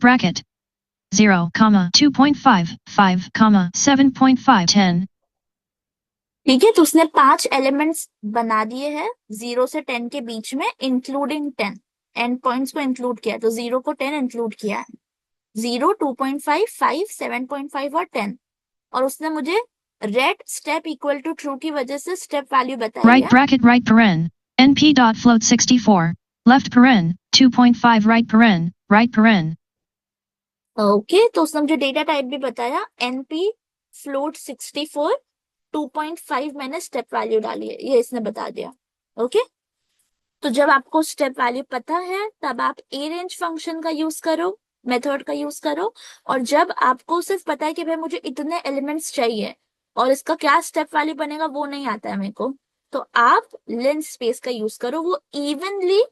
S2: bracket, 0, 2.5, 5, 7.5, 10.
S1: ठीक है, तो उसने 5 एलिमेंट्स बना दिए हैं 0 से 10 के बीच में, इंक्लूडिंग 10 एंड पॉइंट्स को इंक्लूड किया, तो 0 को 10 इंक्लूड किया है। 0, 2.5, 5, 7.5 और 10। और उसने मुझे retstep equal to true की वजह से स्टेप वैल्यू बताई
S2: right
S1: है।
S2: bracket right paren, np dot float 64, left paren, 2.5 right paren.
S1: Okay, तो उसने मुझे डेटा टाइप भी बताया, np float 64, 2.5 मैंने स्टेप वैल्यू डाली है, ये इसने बता दिया। ओके, तो जब आपको स्टेप वैल्यू पता है तब आप ए रेंज फंक्शन का यूज करो, मेथड का यूज करो। और जब आपको सिर्फ पता है कि भाई मुझे इतने एलिमेंट्स चाहिए और इसका क्या स्टेप वैल्यू बनेगा वो नहीं आता है मेरे को, तो आप लिन स्पेस का यूज करो, वो इवनली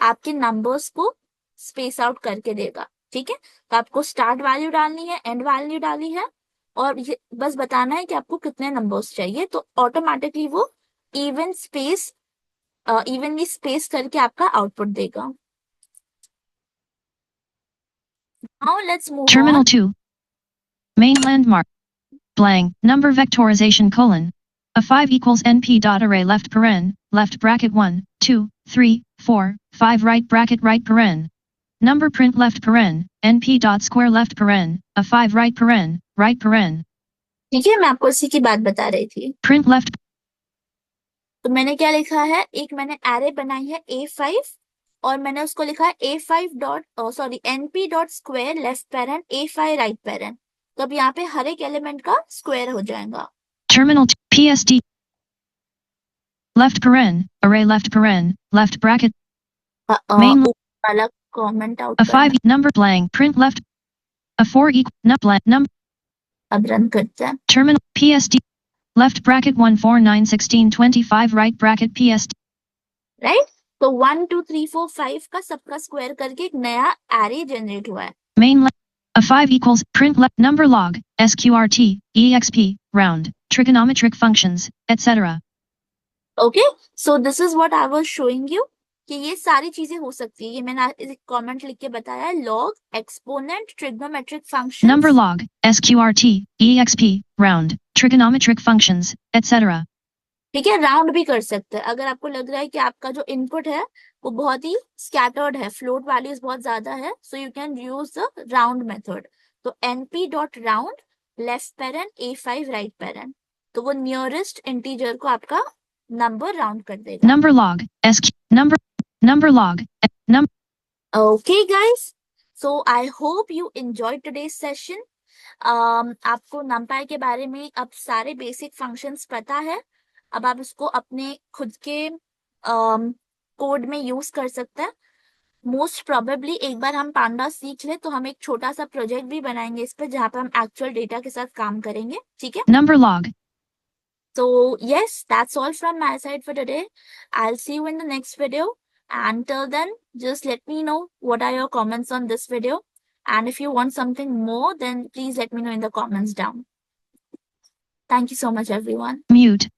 S1: आपके नंबर्स को स्पेस आउट करके देगा, ठीक है। तो आपको स्टार्ट वैल्यू डालनी है, एंड वैल्यू डाली है, और ये बस बताना है कि आपको कितने नंबर्स चाहिए, तो ऑटोमेटिकली वो इवनली स्पेस करके आपका आउटपुट देगा। Now let's move
S2: Terminal
S1: on.
S2: 2. Main landmark. Blank. Number vectorization colon. A 5 equals np dot array left bracket 1, 2, 3, 4, 5 right paren. Number print left paren, np dot square left paren, a 5 right paren.
S1: ठीक है, मैं आपको इसी की बात बता रही थी।
S2: Print left.
S1: तो मैंने क्या लिखा है, एक मैंने एरे बनाई है A5 और मैंने उसको लिखा है A5 dot sorry np dot square left parent A5 right parent. तो अब यहाँ पे हर एक एलिमेंट का स्क्वायर हो जाएगा।
S2: Terminal psd. Left paren, array left bracket. Main
S1: वाला कमेंट आउट
S2: a
S1: करना।
S2: 5 number blank print left. A 4 equal not blank number.
S1: अब रन करते हैं।
S2: Terminal psd. Left bracket 1 4 9 16 25 right bracket psd.
S1: Right, तो 1 2 3 4 5 का सबका स्क्वायर करके एक नया एरे जनरेट हुआ है।
S2: Main a 5 equals print left number log sqrt exp round trigonometric functions etc.
S1: Okay, so this is what I was showing you कि ये सारी चीजें हो सकती है। ये मैंने कमेंट लिख के बताया है, log, exponent, trigonometric functions,
S2: number log sqrt exp round trigonometric functions etc.
S1: ठीक है। राउंड भी कर सकते हैं अगर आपको लग रहा है कि आपका जो इनपुट है वो बहुत ही स्कैटर्ड है, फ्लोट वैल्यूज बहुत ज्यादा है, so you can use the round method. तो np dot round left parent A5 right parent, तो वो नियरेस्ट इंटीजर को आपका नंबर राउंड कर देगा।
S2: number log sq number log number.
S1: Okay guys, so I hope you enjoyed today's session. आपको numpy के बारे में अब सारे बेसिक फंक्शंस पता है। अब आप इसको अपने खुद के कोड में यूज कर सकते हैं। मोस्ट प्रोबेबली एक बार हम पांडा सीख ले तो हम एक छोटा सा प्रोजेक्ट भी बनाएंगे इस पे, जहाँ पे हम एक्चुअल डेटा के साथ काम करेंगे, ठीक है।
S2: number log.
S1: So yes, that's all from my side for today. I'll see you in the next video. Until then, just let me know what are your comments on this video. And if you want something more, then please let me know in the comments down. Thank you so much, everyone.
S2: Mute.